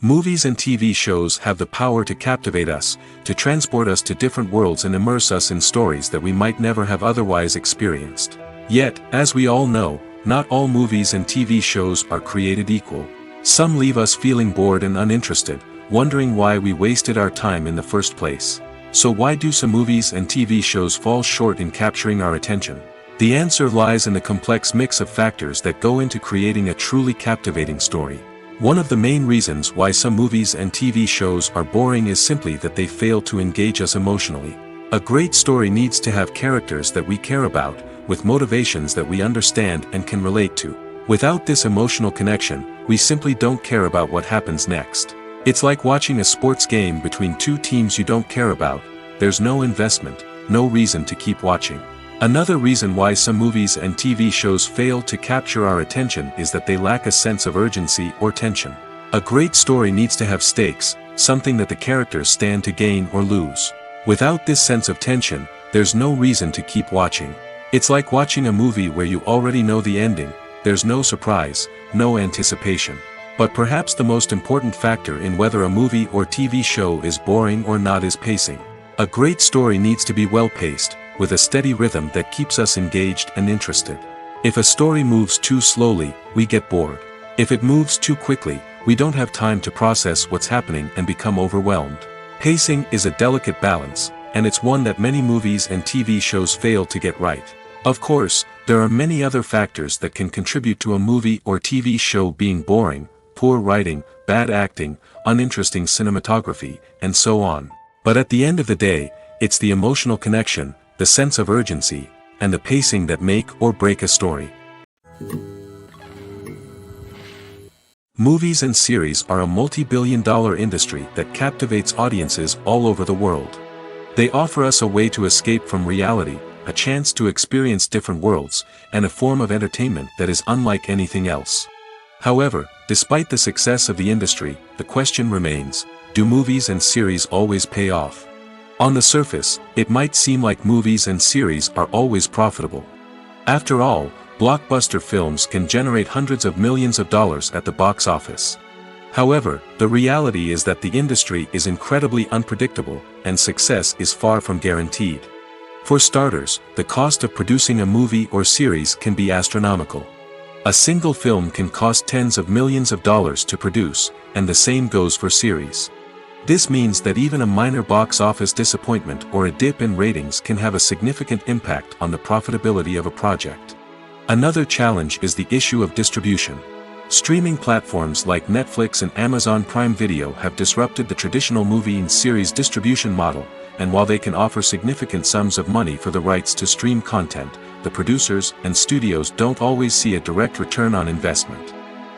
Movies and TV shows have the power to captivate us, to transport us to different worlds and immerse us in stories that we might never have otherwise experienced. Yet, as we all know, not all movies and TV shows are created equal. Some leave us feeling bored and uninterested, wondering why we wasted our time in the first place. So why do some movies and TV shows fall short in capturing our attention? The answer lies in the complex mix of factors that go into creating a truly captivating story. One of the main reasons why some movies and TV shows are boring is simply that they fail to engage us emotionally. A great story needs to have characters that we care about, with motivations that we understand and can relate to. Without this emotional connection, we simply don't care about what happens next. It's like watching a sports game between two teams you don't care about. There's no investment, no reason to keep watching. Another reason why some movies and TV shows fail to capture our attention is that they lack a sense of urgency or tension. A great story needs to have stakes, something that the characters stand to gain or lose. Without this sense of tension, there's no reason to keep watching. It's like watching a movie where you already know the ending. There's no surprise, no anticipation. But perhaps the most important factor in whether a movie or TV show is boring or not is pacing. A great story needs to be well-paced, with a steady rhythm that keeps us engaged and interested. If a story moves too slowly, we get bored. If it moves too quickly, we don't have time to process what's happening and become overwhelmed. Pacing is a delicate balance, and it's one that many movies and TV shows fail to get right. Of course, there are many other factors that can contribute to a movie or TV show being boring: poor writing, bad acting, uninteresting cinematography, and so on. But at the end of the day, it's the emotional connection, the sense of urgency, and the pacing that make or break a story. Movies and series are a multi-billion-dollar industry that captivates audiences all over the world. They offer us a way to escape from reality, a chance to experience different worlds, and a form of entertainment that is unlike anything else. However, despite the success of the industry, the question remains: do movies and series always pay off? On the surface, it might seem like movies and series are always profitable. After all, blockbuster films can generate hundreds of millions of dollars at the box office. However, the reality is that the industry is incredibly unpredictable, and success is far from guaranteed. For starters, the cost of producing a movie or series can be astronomical. A single film can cost tens of millions of dollars to produce, and the same goes for series. This means that even a minor box office disappointment or a dip in ratings can have a significant impact on the profitability of a project. Another challenge is the issue of distribution. Streaming platforms like Netflix and Amazon Prime Video have disrupted the traditional movie and series distribution model, and while they can offer significant sums of money for the rights to stream content, the producers and studios don't always see a direct return on investment.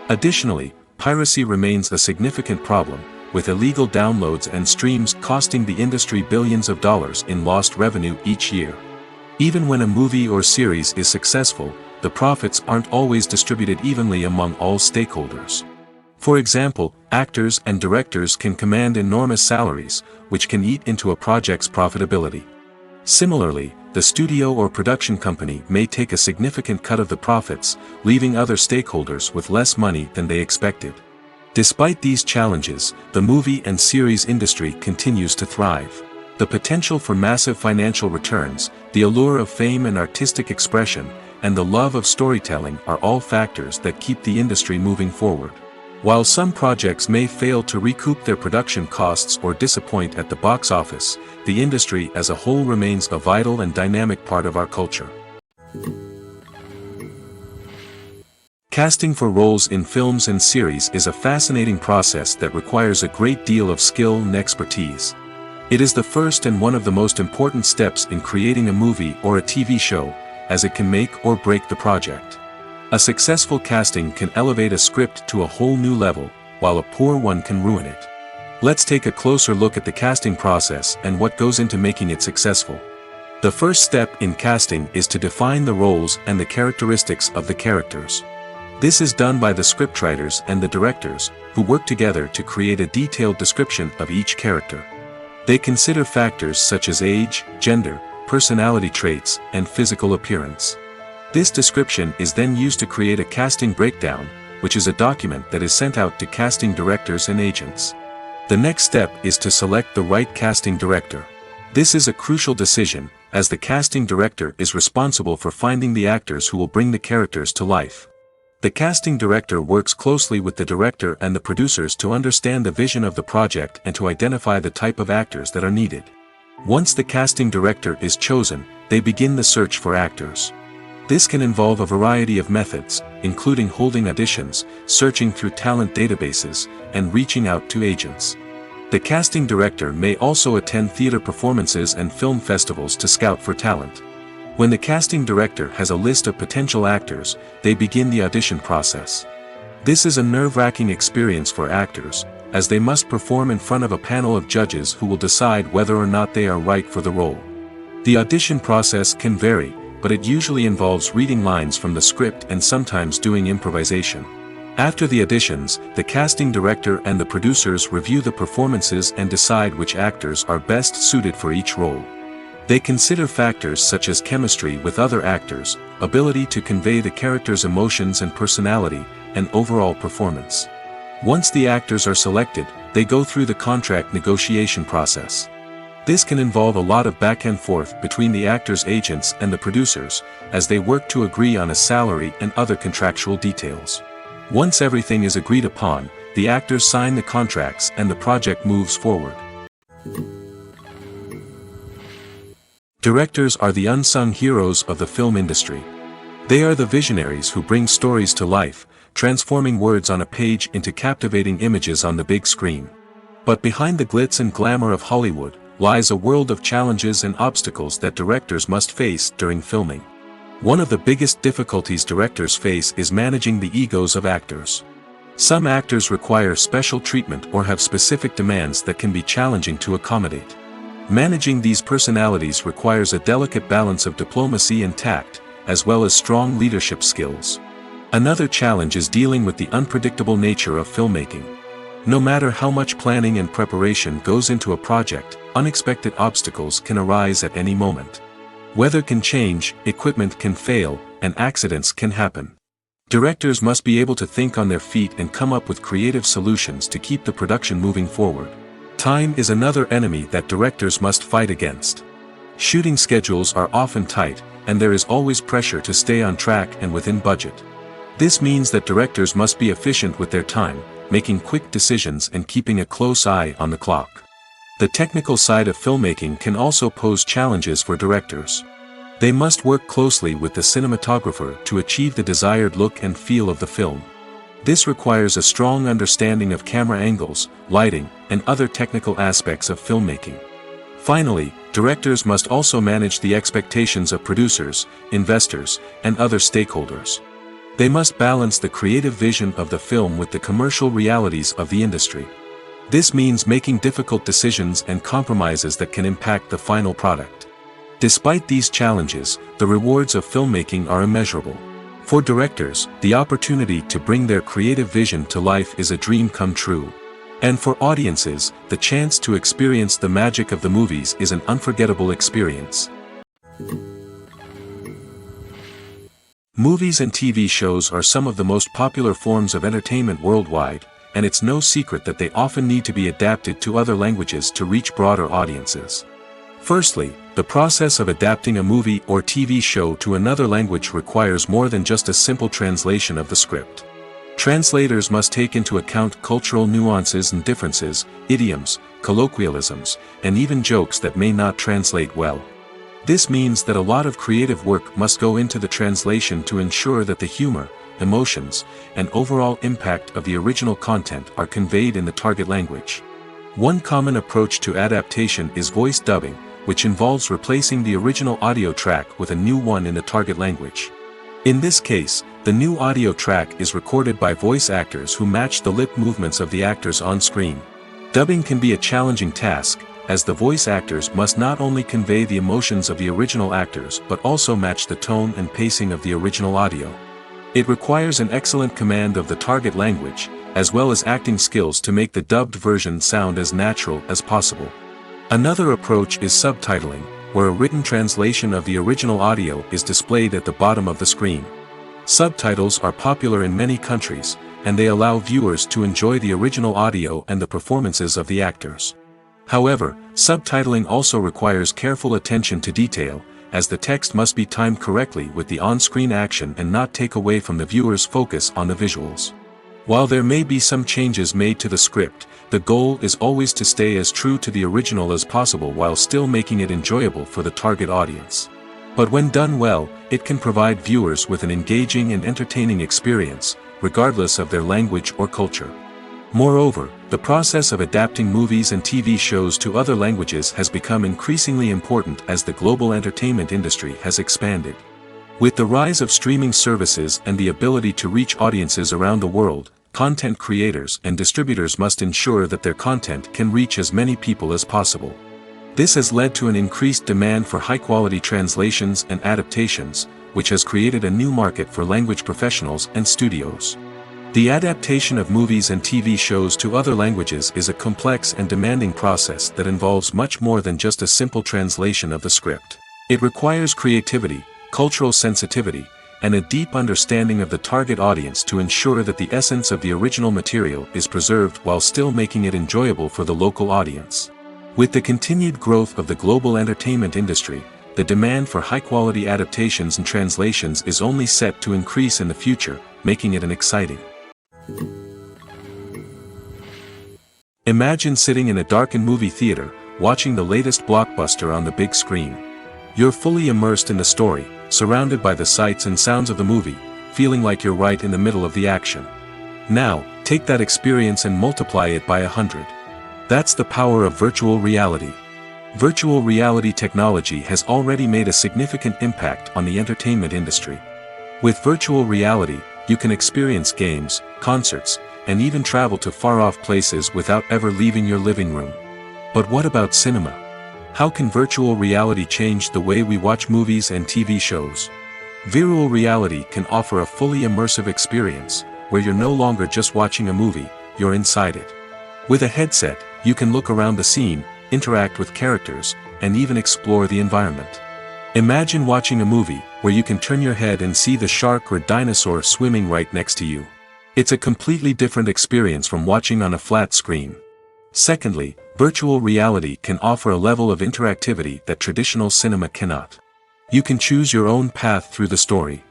Additionally, piracy remains a significant problem, with illegal downloads and streams costing the industry billions of dollars in lost revenue each year. Even when a movie or series is successful, the profits aren't always distributed evenly among all stakeholders. For example, actors and directors can command enormous salaries, which can eat into a project's profitability. Similarly, the studio or production company may take a significant cut of the profits, leaving other stakeholders with less money than they expected. Despite these challenges, the movie and series industry continues to thrive. The potential for massive financial returns, the allure of fame and artistic expression, and the love of storytelling are all factors that keep the industry moving forward. While some projects may fail to recoup their production costs or disappoint at the box office, the industry as a whole remains a vital and dynamic part of our culture. Casting for roles in films and series is a fascinating process that requires a great deal of skill and expertise. It is the first and one of the most important steps in creating a movie or a TV show, as it can make or break the project. A successful casting can elevate a script to a whole new level, while a poor one can ruin it. Let's take a closer look at the casting process and what goes into making it successful. The first step in casting is to define the roles and the characteristics of the characters. This is done by the scriptwriters and the directors, who work together to create a detailed description of each character. They consider factors such as age, gender, personality traits, and physical appearance. This description is then used to create a casting breakdown, which is a document that is sent out to casting directors and agents. The next step is to select the right casting director. This is a crucial decision, as the casting director is responsible for finding the actors who will bring the characters to life. The casting director works closely with the director and the producers to understand the vision of the project and to identify the type of actors that are needed. Once the casting director is chosen, they begin the search for actors. This can involve a variety of methods, including holding auditions, searching through talent databases, and reaching out to agents. The casting director may also attend theater performances and film festivals to scout for talent. When the casting director has a list of potential actors, they begin the audition process. This is a nerve-wracking experience for actors, as they must perform in front of a panel of judges who will decide whether or not they are right for the role. The audition process can vary, but it usually involves reading lines from the script and sometimes doing improvisation. After the auditions, the casting director and the producers review the performances and decide which actors are best suited for each role. They consider factors such as chemistry with other actors, ability to convey the character's emotions and personality, and overall performance. Once the actors are selected, they go through the contract negotiation process. This can involve a lot of back and forth between the actors' agents and the producers, as they work to agree on a salary and other contractual details. Once everything is agreed upon, the actors sign the contracts and the project moves forward. Directors are the unsung heroes of the film industry. They are the visionaries who bring stories to life, transforming words on a page into captivating images on the big screen. But behind the glitz and glamour of Hollywood, lies a world of challenges and obstacles that directors must face during filming. One of the biggest difficulties directors face is managing the egos of actors. Some actors require special treatment or have specific demands that can be challenging to accommodate. Managing these personalities requires a delicate balance of diplomacy and tact, as well as strong leadership skills. Another challenge is dealing with the unpredictable nature of filmmaking. No matter how much planning and preparation goes into a project, unexpected obstacles can arise at any moment. Weather can change, equipment can fail, and accidents can happen. Directors must be able to think on their feet and come up with creative solutions to keep the production moving forward. Time is another enemy that directors must fight against. Shooting schedules are often tight, and there is always pressure to stay on track and within budget. This means that directors must be efficient with their time, making quick decisions and keeping a close eye on the clock. The technical side of filmmaking can also pose challenges for directors. They must work closely with the cinematographer to achieve the desired look and feel of the film. This requires a strong understanding of camera angles, lighting, and other technical aspects of filmmaking. Finally, directors must also manage the expectations of producers, investors, and other stakeholders. They must balance the creative vision of the film with the commercial realities of the industry. This means making difficult decisions and compromises that can impact the final product. Despite these challenges, the rewards of filmmaking are immeasurable. For directors, the opportunity to bring their creative vision to life is a dream come true. And for audiences, the chance to experience the magic of the movies is an unforgettable experience. Movies and TV shows are some of the most popular forms of entertainment worldwide, and it's no secret that they often need to be adapted to other languages to reach broader audiences. Firstly, the process of adapting a movie or TV show to another language requires more than just a simple translation of the script. Translators must take into account cultural nuances and differences, idioms, colloquialisms, and even jokes that may not translate well. This means that a lot of creative work must go into the translation to ensure that the humor, emotions, and overall impact of the original content are conveyed in the target language. One common approach to adaptation is voice dubbing, which involves replacing the original audio track with a new one in the target language. In this case, the new audio track is recorded by voice actors who match the lip movements of the actors on screen. Dubbing can be a challenging task, as the voice actors must not only convey the emotions of the original actors but also match the tone and pacing of the original audio. It requires an excellent command of the target language, as well as acting skills to make the dubbed version sound as natural as possible. Another approach is subtitling, where a written translation of the original audio is displayed at the bottom of the screen. Subtitles are popular in many countries, and they allow viewers to enjoy the original audio and the performances of the actors. However, subtitling also requires careful attention to detail, as the text must be timed correctly with the on-screen action and not take away from the viewer's focus on the visuals. While there may be some changes made to the script, the goal is always to stay as true to the original as possible while still making it enjoyable for the target audience. But when done well, it can provide viewers with an engaging and entertaining experience, regardless of their language or culture. Moreover, the process of adapting movies and TV shows to other languages has become increasingly important as the global entertainment industry has expanded. With the rise of streaming services and the ability to reach audiences around the world, content creators and distributors must ensure that their content can reach as many people as possible. This has led to an increased demand for high-quality translations and adaptations, which has created a new market for language professionals and studios. The adaptation of movies and TV shows to other languages is a complex and demanding process that involves much more than just a simple translation of the script. It requires creativity, cultural sensitivity, and a deep understanding of the target audience to ensure that the essence of the original material is preserved while still making it enjoyable for the local audience. With the continued growth of the global entertainment industry, the demand for high-quality adaptations and translations is only set to increase in the future, making it an exciting. Imagine sitting in a darkened movie theater, watching the latest blockbuster on the big screen. You're fully immersed in the story, surrounded by the sights and sounds of the movie, feeling like you're right in the middle of the action. Now, take that experience and multiply it by 100. That's the power of virtual reality. Virtual reality technology has already made a significant impact on the entertainment industry. With virtual reality, you can experience games, concerts, and even travel to far-off places without ever leaving your living room. But what about cinema? How can virtual reality change the way we watch movies and TV shows? Virtual reality can offer a fully immersive experience, where you're no longer just watching a movie, you're inside it. With a headset, you can look around the scene, interact with characters, and even explore the environment. Imagine watching a movie where you can turn your head and see the shark or dinosaur swimming right next to you. It's a completely different experience from watching on a flat screen. Secondly, virtual reality can offer a level of interactivity that traditional cinema cannot. You can choose your own path through the story.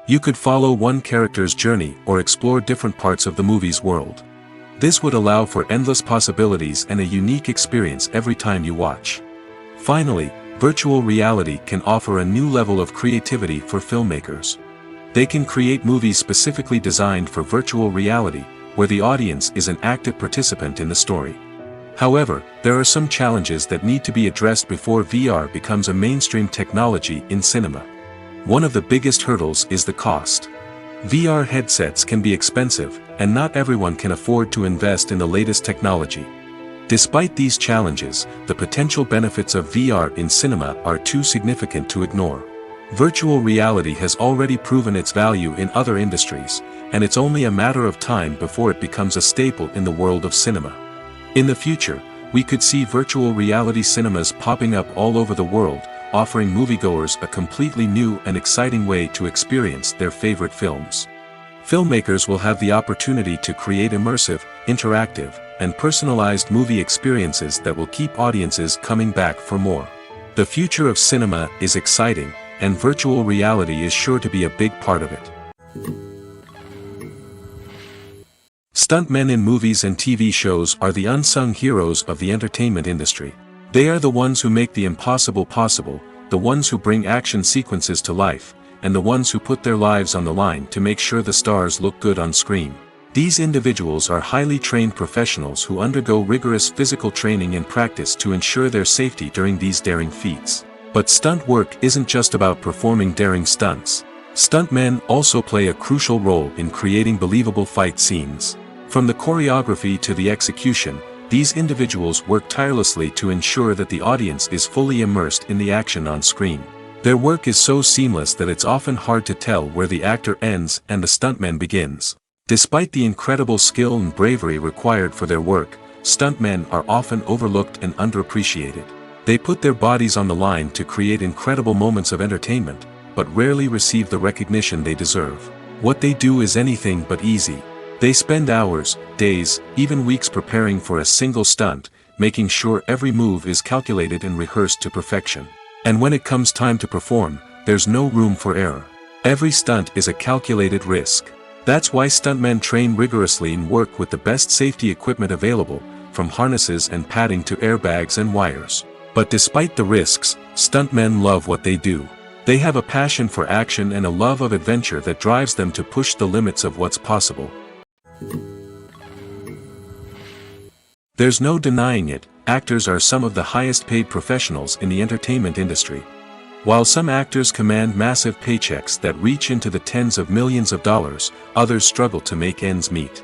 You could follow one character's journey or explore different parts of the movie's world. This would allow for endless possibilities and a unique experience every time you watch. Finally, virtual reality can offer a new level of creativity for filmmakers. They can create movies specifically designed for virtual reality, where the audience is an active participant in the story. However, there are some challenges that need to be addressed before VR becomes a mainstream technology in cinema. One of the biggest hurdles is the cost. VR headsets can be expensive, and not everyone can afford to invest in the latest technology. Despite these challenges, the potential benefits of VR in cinema are too significant to ignore. Virtual reality has already proven its value in other industries, and it's only a matter of time before it becomes a staple in the world of cinema. In the future, we could see virtual reality cinemas popping up all over the world, offering moviegoers a completely new and exciting way to experience their favorite films. Filmmakers will have the opportunity to create immersive, interactive, and personalized movie experiences that will keep audiences coming back for more. The future of cinema is exciting, and virtual reality is sure to be a big part of it. Stuntmen in movies and TV shows are the unsung heroes of the entertainment industry. They are the ones who make the impossible possible, the ones who bring action sequences to life, and the ones who put their lives on the line to make sure the stars look good on screen. These individuals are highly trained professionals who undergo rigorous physical training and practice to ensure their safety during these daring feats. But stunt work isn't just about performing daring stunts. Stuntmen also play a crucial role in creating believable fight scenes. From the choreography to the execution, these individuals work tirelessly to ensure that the audience is fully immersed in the action on screen. Their work is so seamless that it's often hard to tell where the actor ends and the stuntman begins. Despite the incredible skill and bravery required for their work, stuntmen are often overlooked and underappreciated. They put their bodies on the line to create incredible moments of entertainment, but rarely receive the recognition they deserve. What they do is anything but easy. They spend hours, days, even weeks preparing for a single stunt, making sure every move is calculated and rehearsed to perfection. And when it comes time to perform, there's no room for error. Every stunt is a calculated risk. That's why stuntmen train rigorously and work with the best safety equipment available, from harnesses and padding to airbags and wires. But despite the risks, stuntmen love what they do. They have a passion for action and a love of adventure that drives them to push the limits of what's possible. There's no denying it, actors are some of the highest paid professionals in the entertainment industry. While some actors command massive paychecks that reach into the tens of millions of dollars, others struggle to make ends meet.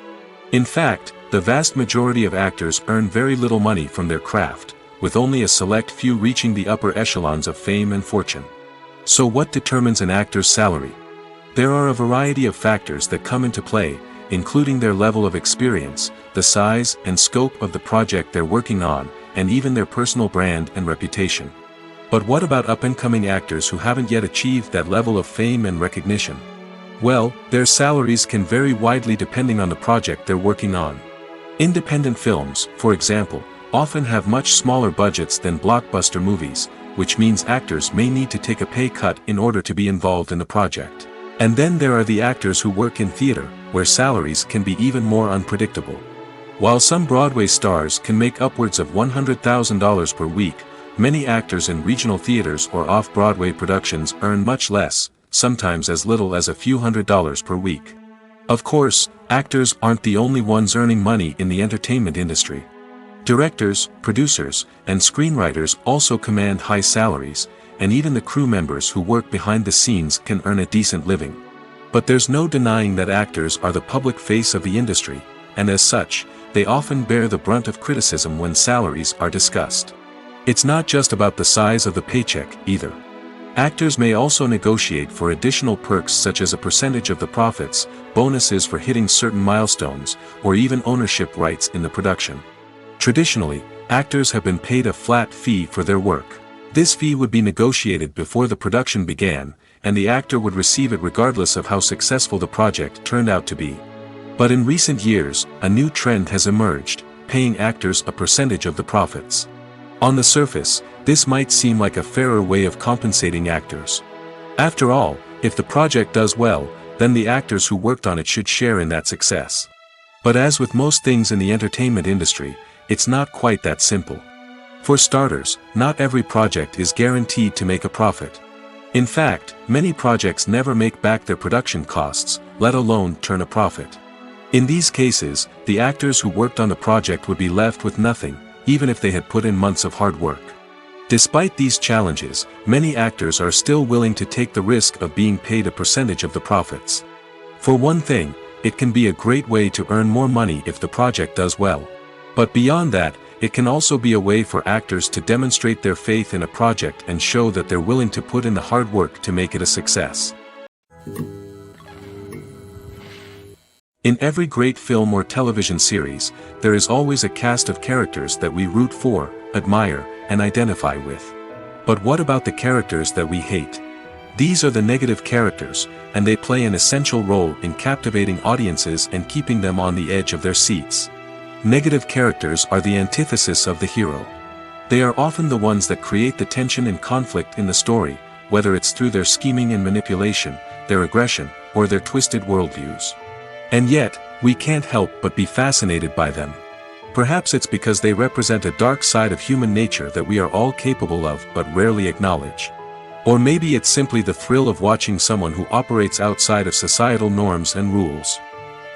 In fact, the vast majority of actors earn very little money from their craft, with only a select few reaching the upper echelons of fame and fortune. So what determines an actor's salary? There are a variety of factors that come into play, including their level of experience, the size and scope of the project they're working on, and even their personal brand and reputation. But what about up-and-coming actors who haven't yet achieved that level of fame and recognition? Well, their salaries can vary widely depending on the project they're working on. Independent films, for example, often have much smaller budgets than blockbuster movies, which means actors may need to take a pay cut in order to be involved in the project. And then there are the actors who work in theater, where salaries can be even more unpredictable. While some Broadway stars can make upwards of $100,000 per week, many actors in regional theaters or off-Broadway productions earn much less, sometimes as little as a few $100s per week. Of course, actors aren't the only ones earning money in the entertainment industry. Directors, producers, and screenwriters also command high salaries, and even the crew members who work behind the scenes can earn a decent living. But there's no denying that actors are the public face of the industry, and as such, they often bear the brunt of criticism when salaries are discussed. It's not just about the size of the paycheck, either. Actors may also negotiate for additional perks such as a percentage of the profits, bonuses for hitting certain milestones, or even ownership rights in the production. Traditionally, actors have been paid a flat fee for their work. This fee would be negotiated before the production began, and the actor would receive it regardless of how successful the project turned out to be. But in recent years, a new trend has emerged, paying actors a percentage of the profits. On the surface, this might seem like a fairer way of compensating actors. After all, if the project does well, then the actors who worked on it should share in that success. But as with most things in the entertainment industry, it's not quite that simple. For starters, not every project is guaranteed to make a profit. In fact, many projects never make back their production costs, let alone turn a profit. In these cases, the actors who worked on the project would be left with nothing, even if they had put in months of hard work. Despite these challenges, many actors are still willing to take the risk of being paid a percentage of the profits. For one thing, it can be a great way to earn more money if the project does well. But beyond that, it can also be a way for actors to demonstrate their faith in a project and show that they're willing to put in the hard work to make it a success. In every great film or television series, there is always a cast of characters that we root for, admire, and identify with. But what about the characters that we hate? These are the negative characters, and they play an essential role in captivating audiences and keeping them on the edge of their seats. Negative characters are the antithesis of the hero. They are often the ones that create the tension and conflict in the story, whether it's through their scheming and manipulation, their aggression, or their twisted worldviews. And yet, we can't help but be fascinated by them. Perhaps it's because they represent a dark side of human nature that we are all capable of but rarely acknowledge. Or maybe it's simply the thrill of watching someone who operates outside of societal norms and rules.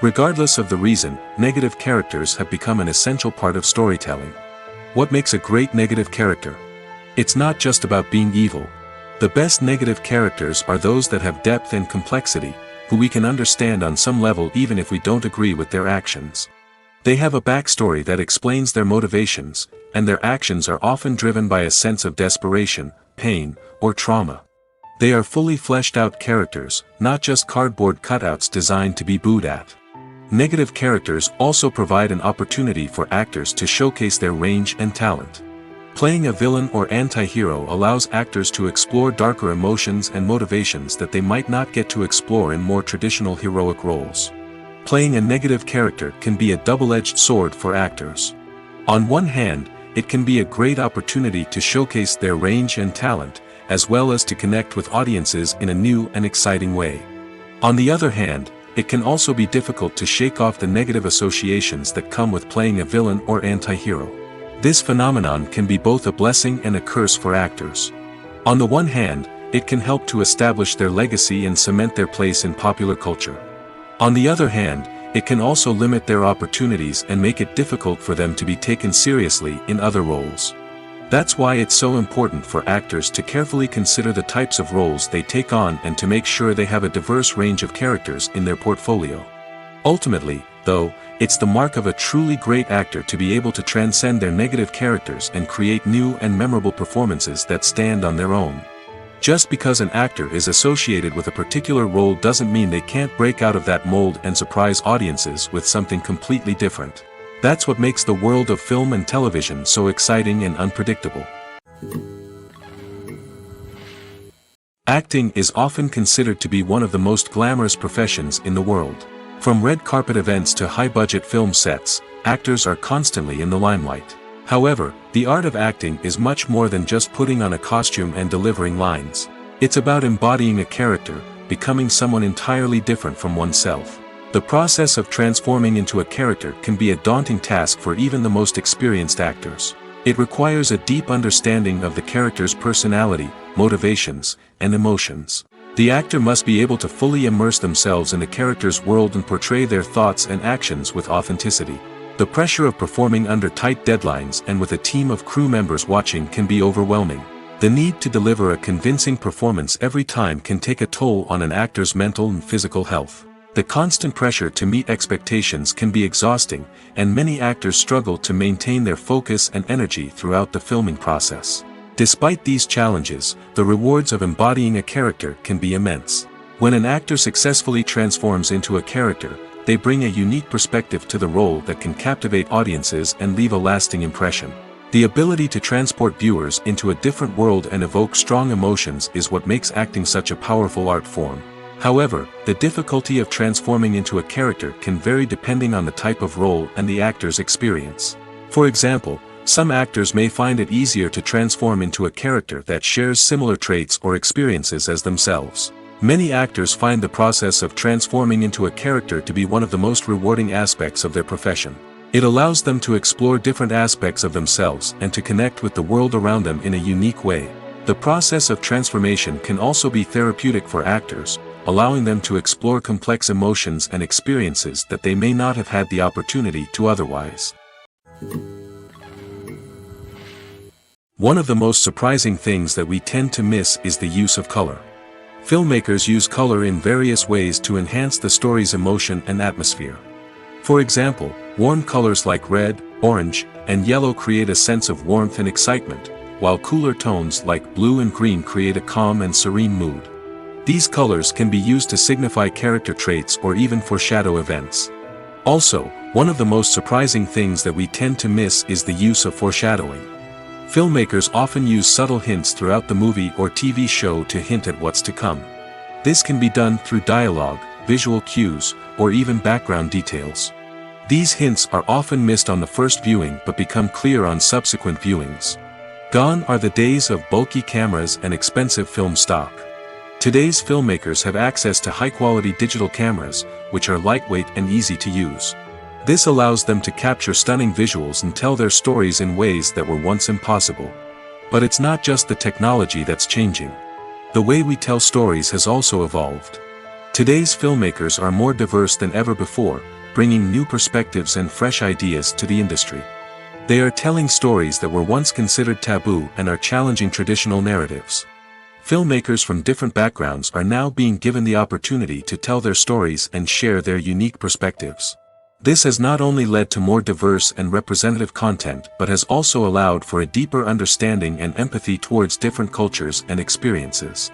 Regardless of the reason, negative characters have become an essential part of storytelling. What makes a great negative character? It's not just about being evil. The best negative characters are those that have depth and complexity, who we can understand on some level even if we don't agree with their actions. They have a backstory that explains their motivations, and their actions are often driven by a sense of desperation, pain, or trauma. They are fully fleshed out characters, not just cardboard cutouts designed to be booed at. Negative characters also provide an opportunity for actors to showcase their range and talent. Playing a villain or anti-hero allows actors to explore darker emotions and motivations that they might not get to explore in more traditional heroic roles. Playing a negative character can be a double-edged sword for actors. On one hand, it can be a great opportunity to showcase their range and talent, as well as to connect with audiences in a new and exciting way. On the other hand, it can also be difficult to shake off the negative associations that come with playing a villain or anti-hero. This phenomenon can be both a blessing and a curse for actors. On the one hand, it can help to establish their legacy and cement their place in popular culture. On the other hand, it can also limit their opportunities and make it difficult for them to be taken seriously in other roles. That's why it's so important for actors to carefully consider the types of roles they take on and to make sure they have a diverse range of characters in their portfolio. Ultimately, though, it's the mark of a truly great actor to be able to transcend their negative characters and create new and memorable performances that stand on their own. Just because an actor is associated with a particular role doesn't mean they can't break out of that mold and surprise audiences with something completely different. That's what makes the world of film and television so exciting and unpredictable. Acting is often considered to be one of the most glamorous professions in the world. From red carpet events to high-budget film sets, actors are constantly in the limelight. However, the art of acting is much more than just putting on a costume and delivering lines. It's about embodying a character, becoming someone entirely different from oneself. The process of transforming into a character can be a daunting task for even the most experienced actors. It requires a deep understanding of the character's personality, motivations, and emotions. The actor must be able to fully immerse themselves in the character's world and portray their thoughts and actions with authenticity. The pressure of performing under tight deadlines and with a team of crew members watching can be overwhelming. The need to deliver a convincing performance every time can take a toll on an actor's mental and physical health. The constant pressure to meet expectations can be exhausting, and many actors struggle to maintain their focus and energy throughout the filming process. Despite these challenges, the rewards of embodying a character can be immense. When an actor successfully transforms into a character, they bring a unique perspective to the role that can captivate audiences and leave a lasting impression. The ability to transport viewers into a different world and evoke strong emotions is what makes acting such a powerful art form. However, the difficulty of transforming into a character can vary depending on the type of role and the actor's experience. For example, some actors may find it easier to transform into a character that shares similar traits or experiences as themselves. Many actors find the process of transforming into a character to be one of the most rewarding aspects of their profession. It allows them to explore different aspects of themselves and to connect with the world around them in a unique way. The process of transformation can also be therapeutic for actors, allowing them to explore complex emotions and experiences that they may not have had the opportunity to otherwise. One of the most surprising things that we tend to miss is the use of color. Filmmakers use color in various ways to enhance the story's emotion and atmosphere. For example, warm colors like red, orange, and yellow create a sense of warmth and excitement, while cooler tones like blue and green create a calm and serene mood. These colors can be used to signify character traits or even foreshadow events. Also, one of the most surprising things that we tend to miss is the use of foreshadowing. Filmmakers often use subtle hints throughout the movie or TV show to hint at what's to come. This can be done through dialogue, visual cues, or even background details. These hints are often missed on the first viewing but become clear on subsequent viewings. Gone are the days of bulky cameras and expensive film stock. Today's filmmakers have access to high-quality digital cameras, which are lightweight and easy to use. This allows them to capture stunning visuals and tell their stories in ways that were once impossible. But it's not just the technology that's changing. The way we tell stories has also evolved. Today's filmmakers are more diverse than ever before, bringing new perspectives and fresh ideas to the industry. They are telling stories that were once considered taboo and are challenging traditional narratives. Filmmakers from different backgrounds are now being given the opportunity to tell their stories and share their unique perspectives. This has not only led to more diverse and representative content but has also allowed for a deeper understanding and empathy towards different cultures and experiences.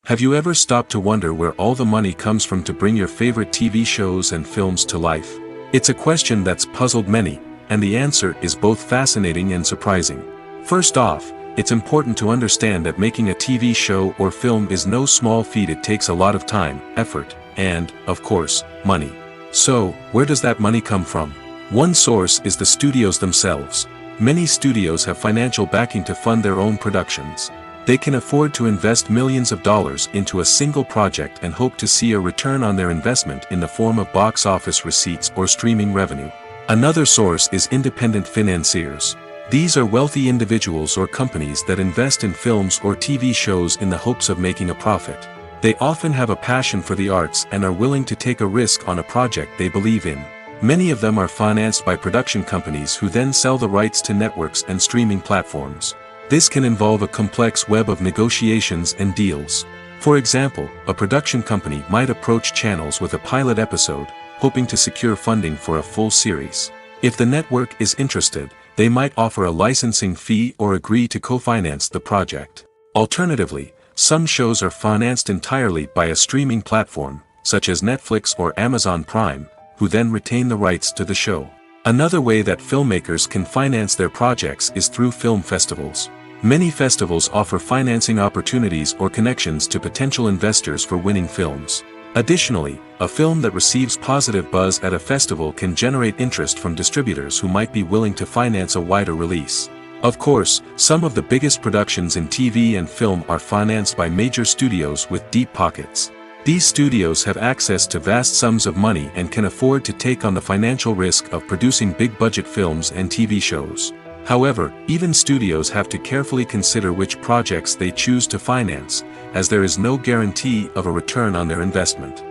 Have you ever stopped to wonder where all the money comes from to bring your favorite TV shows and films to life? It's a question that's puzzled many, and the answer is both fascinating and surprising. First off, it's important to understand that making a TV show or film is no small feat. It takes a lot of time, effort, and, of course, money. So, where does that money come from? One source is the studios themselves. Many studios have financial backing to fund their own productions. They can afford to invest millions of dollars into a single project and hope to see a return on their investment in the form of box office receipts or streaming revenue. Another source is independent financiers. These are wealthy individuals or companies that invest in films or TV shows in the hopes of making a profit. They often have a passion for the arts and are willing to take a risk on a project they believe in. Many of them are financed by production companies who then sell the rights to networks and streaming platforms. This can involve a complex web of negotiations and deals. For example, a production company might approach channels with a pilot episode, hoping to secure funding for a full series. If the network is interested, they might offer a licensing fee or agree to co-finance the project. Alternatively, some shows are financed entirely by a streaming platform, such as Netflix or Amazon Prime, who then retain the rights to the show. Another way that filmmakers can finance their projects is through film festivals. Many festivals offer financing opportunities or connections to potential investors for winning films. Additionally, a film that receives positive buzz at a festival can generate interest from distributors who might be willing to finance a wider release. Of course, some of the biggest productions in TV and film are financed by major studios with deep pockets. These studios have access to vast sums of money and can afford to take on the financial risk of producing big-budget films and TV shows. However, even studios have to carefully consider which projects they choose to finance, as there is no guarantee of a return on their investment.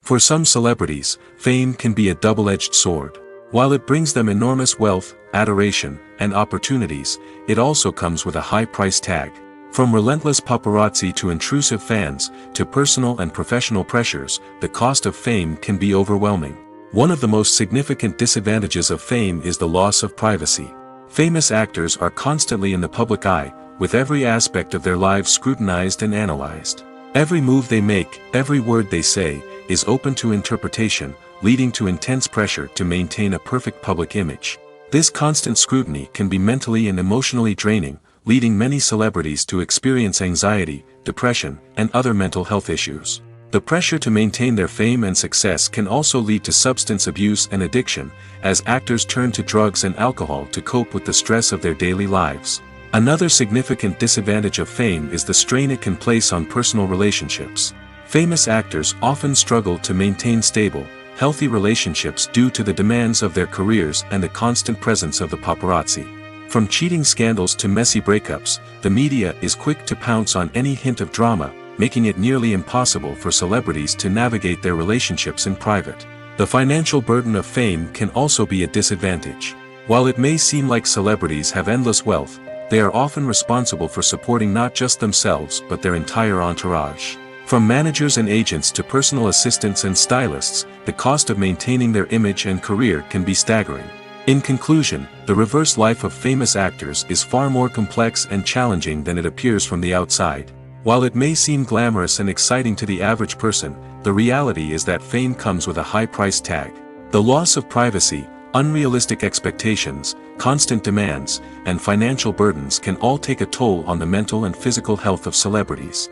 For some celebrities, fame can be a double-edged sword. While it brings them enormous wealth, adoration, and opportunities, it also comes with a high price tag. From relentless paparazzi to intrusive fans, to personal and professional pressures, the cost of fame can be overwhelming. One of the most significant disadvantages of fame is the loss of privacy. Famous actors are constantly in the public eye, with every aspect of their lives scrutinized and analyzed. Every move they make, every word they say, is open to interpretation, leading to intense pressure to maintain a perfect public image. This constant scrutiny can be mentally and emotionally draining, leading many celebrities to experience anxiety, depression, and other mental health issues. The pressure to maintain their fame and success can also lead to substance abuse and addiction, as actors turn to drugs and alcohol to cope with the stress of their daily lives. Another significant disadvantage of fame is the strain it can place on personal relationships. Famous actors often struggle to maintain stable, healthy relationships due to the demands of their careers and the constant presence of the paparazzi. From cheating scandals to messy breakups, the media is quick to pounce on any hint of drama, making it nearly impossible for celebrities to navigate their relationships in private. The financial burden of fame can also be a disadvantage. While it may seem like celebrities have endless wealth, they are often responsible for supporting not just themselves but their entire entourage. From managers and agents to personal assistants and stylists, the cost of maintaining their image and career can be staggering. In conclusion, the reverse life of famous actors is far more complex and challenging than it appears from the outside. While it may seem glamorous and exciting to the average person, the reality is that fame comes with a high price tag. The loss of privacy, unrealistic expectations, constant demands, and financial burdens can all take a toll on the mental and physical health of celebrities.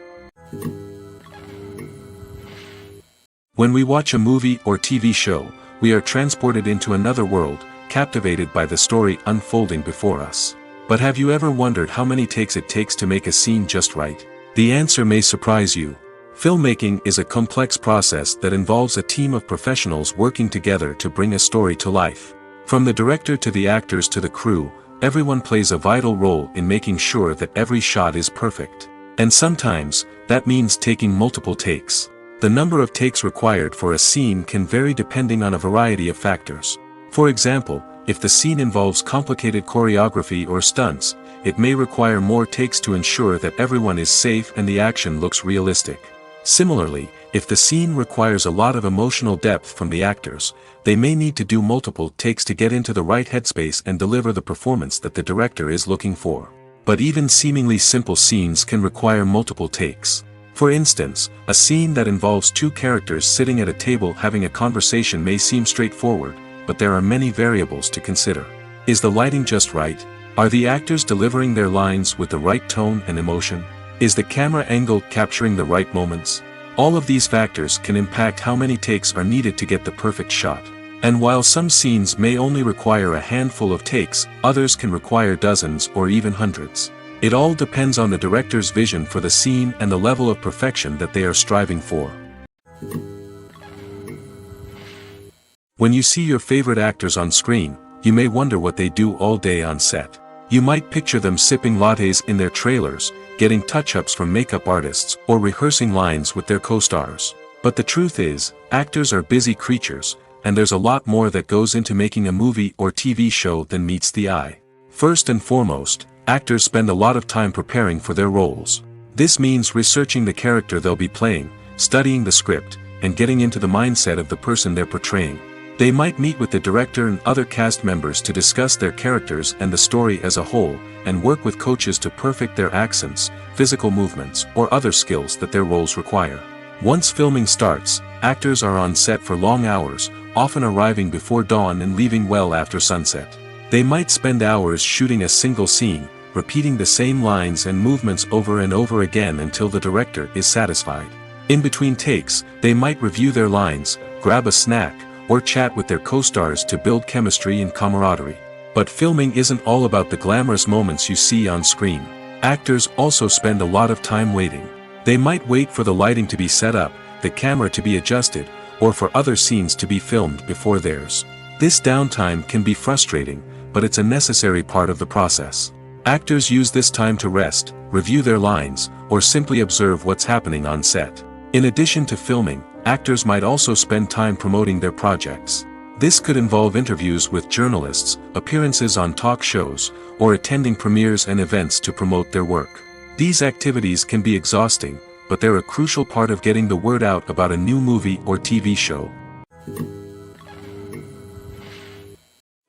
When we watch a movie or TV show, we are transported into another world, captivated by the story unfolding before us. But have you ever wondered how many takes it takes to make a scene just right? The answer may surprise you. Filmmaking is a complex process that involves a team of professionals working together to bring a story to life. From the director to the actors to the crew, everyone plays a vital role in making sure that every shot is perfect. And sometimes, that means taking multiple takes. The number of takes required for a scene can vary depending on a variety of factors. For example, if the scene involves complicated choreography or stunts, it may require more takes to ensure that everyone is safe and the action looks realistic. Similarly, if the scene requires a lot of emotional depth from the actors, they may need to do multiple takes to get into the right headspace and deliver the performance that the director is looking for. But even seemingly simple scenes can require multiple takes. For instance, a scene that involves two characters sitting at a table having a conversation may seem straightforward, but there are many variables to consider. Is the lighting just right? Are the actors delivering their lines with the right tone and emotion? Is the camera angle capturing the right moments? All of these factors can impact how many takes are needed to get the perfect shot. And while some scenes may only require a handful of takes, others can require dozens or even hundreds. It all depends on the director's vision for the scene and the level of perfection that they are striving for. When you see your favorite actors on screen, you may wonder what they do all day on set. You might picture them sipping lattes in their trailers, getting touch-ups from makeup artists, or rehearsing lines with their co-stars. But the truth is, actors are busy creatures, and there's a lot more that goes into making a movie or TV show than meets the eye. First and foremost, actors spend a lot of time preparing for their roles. This means researching the character they'll be playing, studying the script, and getting into the mindset of the person they're portraying. They might meet with the director and other cast members to discuss their characters and the story as a whole, and work with coaches to perfect their accents, physical movements, or other skills that their roles require. Once filming starts, actors are on set for long hours, often arriving before dawn and leaving well after sunset. They might spend hours shooting a single scene, repeating the same lines and movements over and over again until the director is satisfied. In between takes, they might review their lines, grab a snack, or chat with their co-stars to build chemistry and camaraderie. But filming isn't all about the glamorous moments you see on screen. Actors also spend a lot of time waiting. They might wait for the lighting to be set up, the camera to be adjusted, or for other scenes to be filmed before theirs. This downtime can be frustrating, but it's a necessary part of the process. Actors use this time to rest, review their lines, or simply observe what's happening on set. In addition to filming, actors might also spend time promoting their projects. This could involve interviews with journalists, appearances on talk shows, or attending premieres and events to promote their work. These activities can be exhausting, but they're a crucial part of getting the word out about a new movie or TV show.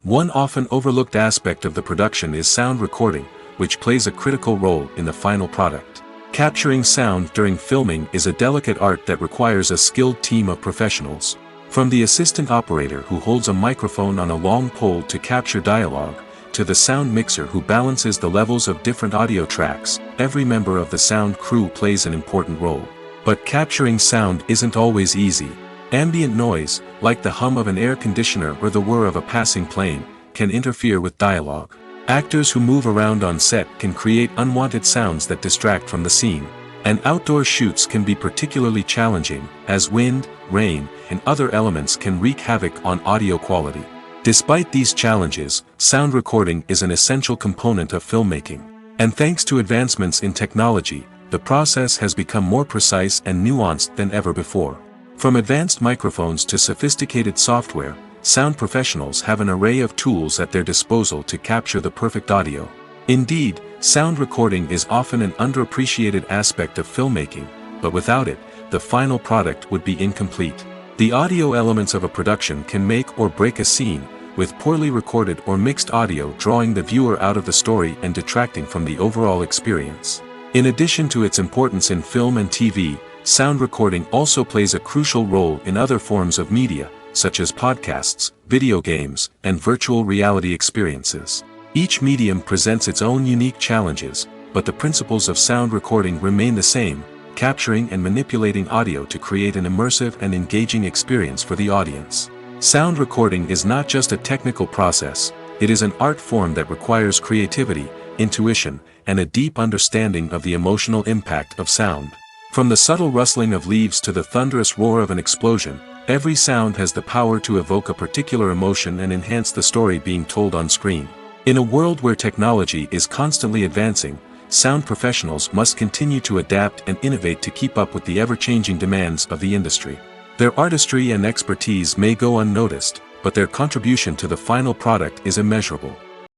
One often overlooked aspect of the production is sound recording, which plays a critical role in the final product. Capturing sound during filming is a delicate art that requires a skilled team of professionals. From the assistant operator who holds a microphone on a long pole to capture dialogue, to the sound mixer who balances the levels of different audio tracks, every member of the sound crew plays an important role. But capturing sound isn't always easy. Ambient noise, like the hum of an air conditioner or the whir of a passing plane, can interfere with dialogue. Actors who move around on set can create unwanted sounds that distract from the scene. And outdoor shoots can be particularly challenging, as wind, rain, and other elements can wreak havoc on audio quality. Despite these challenges, sound recording is an essential component of filmmaking. And thanks to advancements in technology, the process has become more precise and nuanced than ever before. From advanced microphones to sophisticated software, sound professionals have an array of tools at their disposal to capture the perfect audio. Indeed, sound recording is often an underappreciated aspect of filmmaking, but without it, the final product would be incomplete. The audio elements of a production can make or break a scene, with poorly recorded or mixed audio drawing the viewer out of the story and detracting from the overall experience. In addition to its importance in film and TV, sound recording also plays a crucial role in other forms of media, such as podcasts, video games, and virtual reality experiences. Each medium presents its own unique challenges, but the principles of sound recording remain the same, capturing and manipulating audio to create an immersive and engaging experience for the audience. Sound recording is not just a technical process, it is an art form that requires creativity, intuition, and a deep understanding of the emotional impact of sound. From the subtle rustling of leaves to the thunderous roar of an explosion, every sound has the power to evoke a particular emotion and enhance the story being told on screen. In a world where technology is constantly advancing, sound professionals must continue to adapt and innovate to keep up with the ever-changing demands of the industry. Their artistry and expertise may go unnoticed, but their contribution to the final product is immeasurable.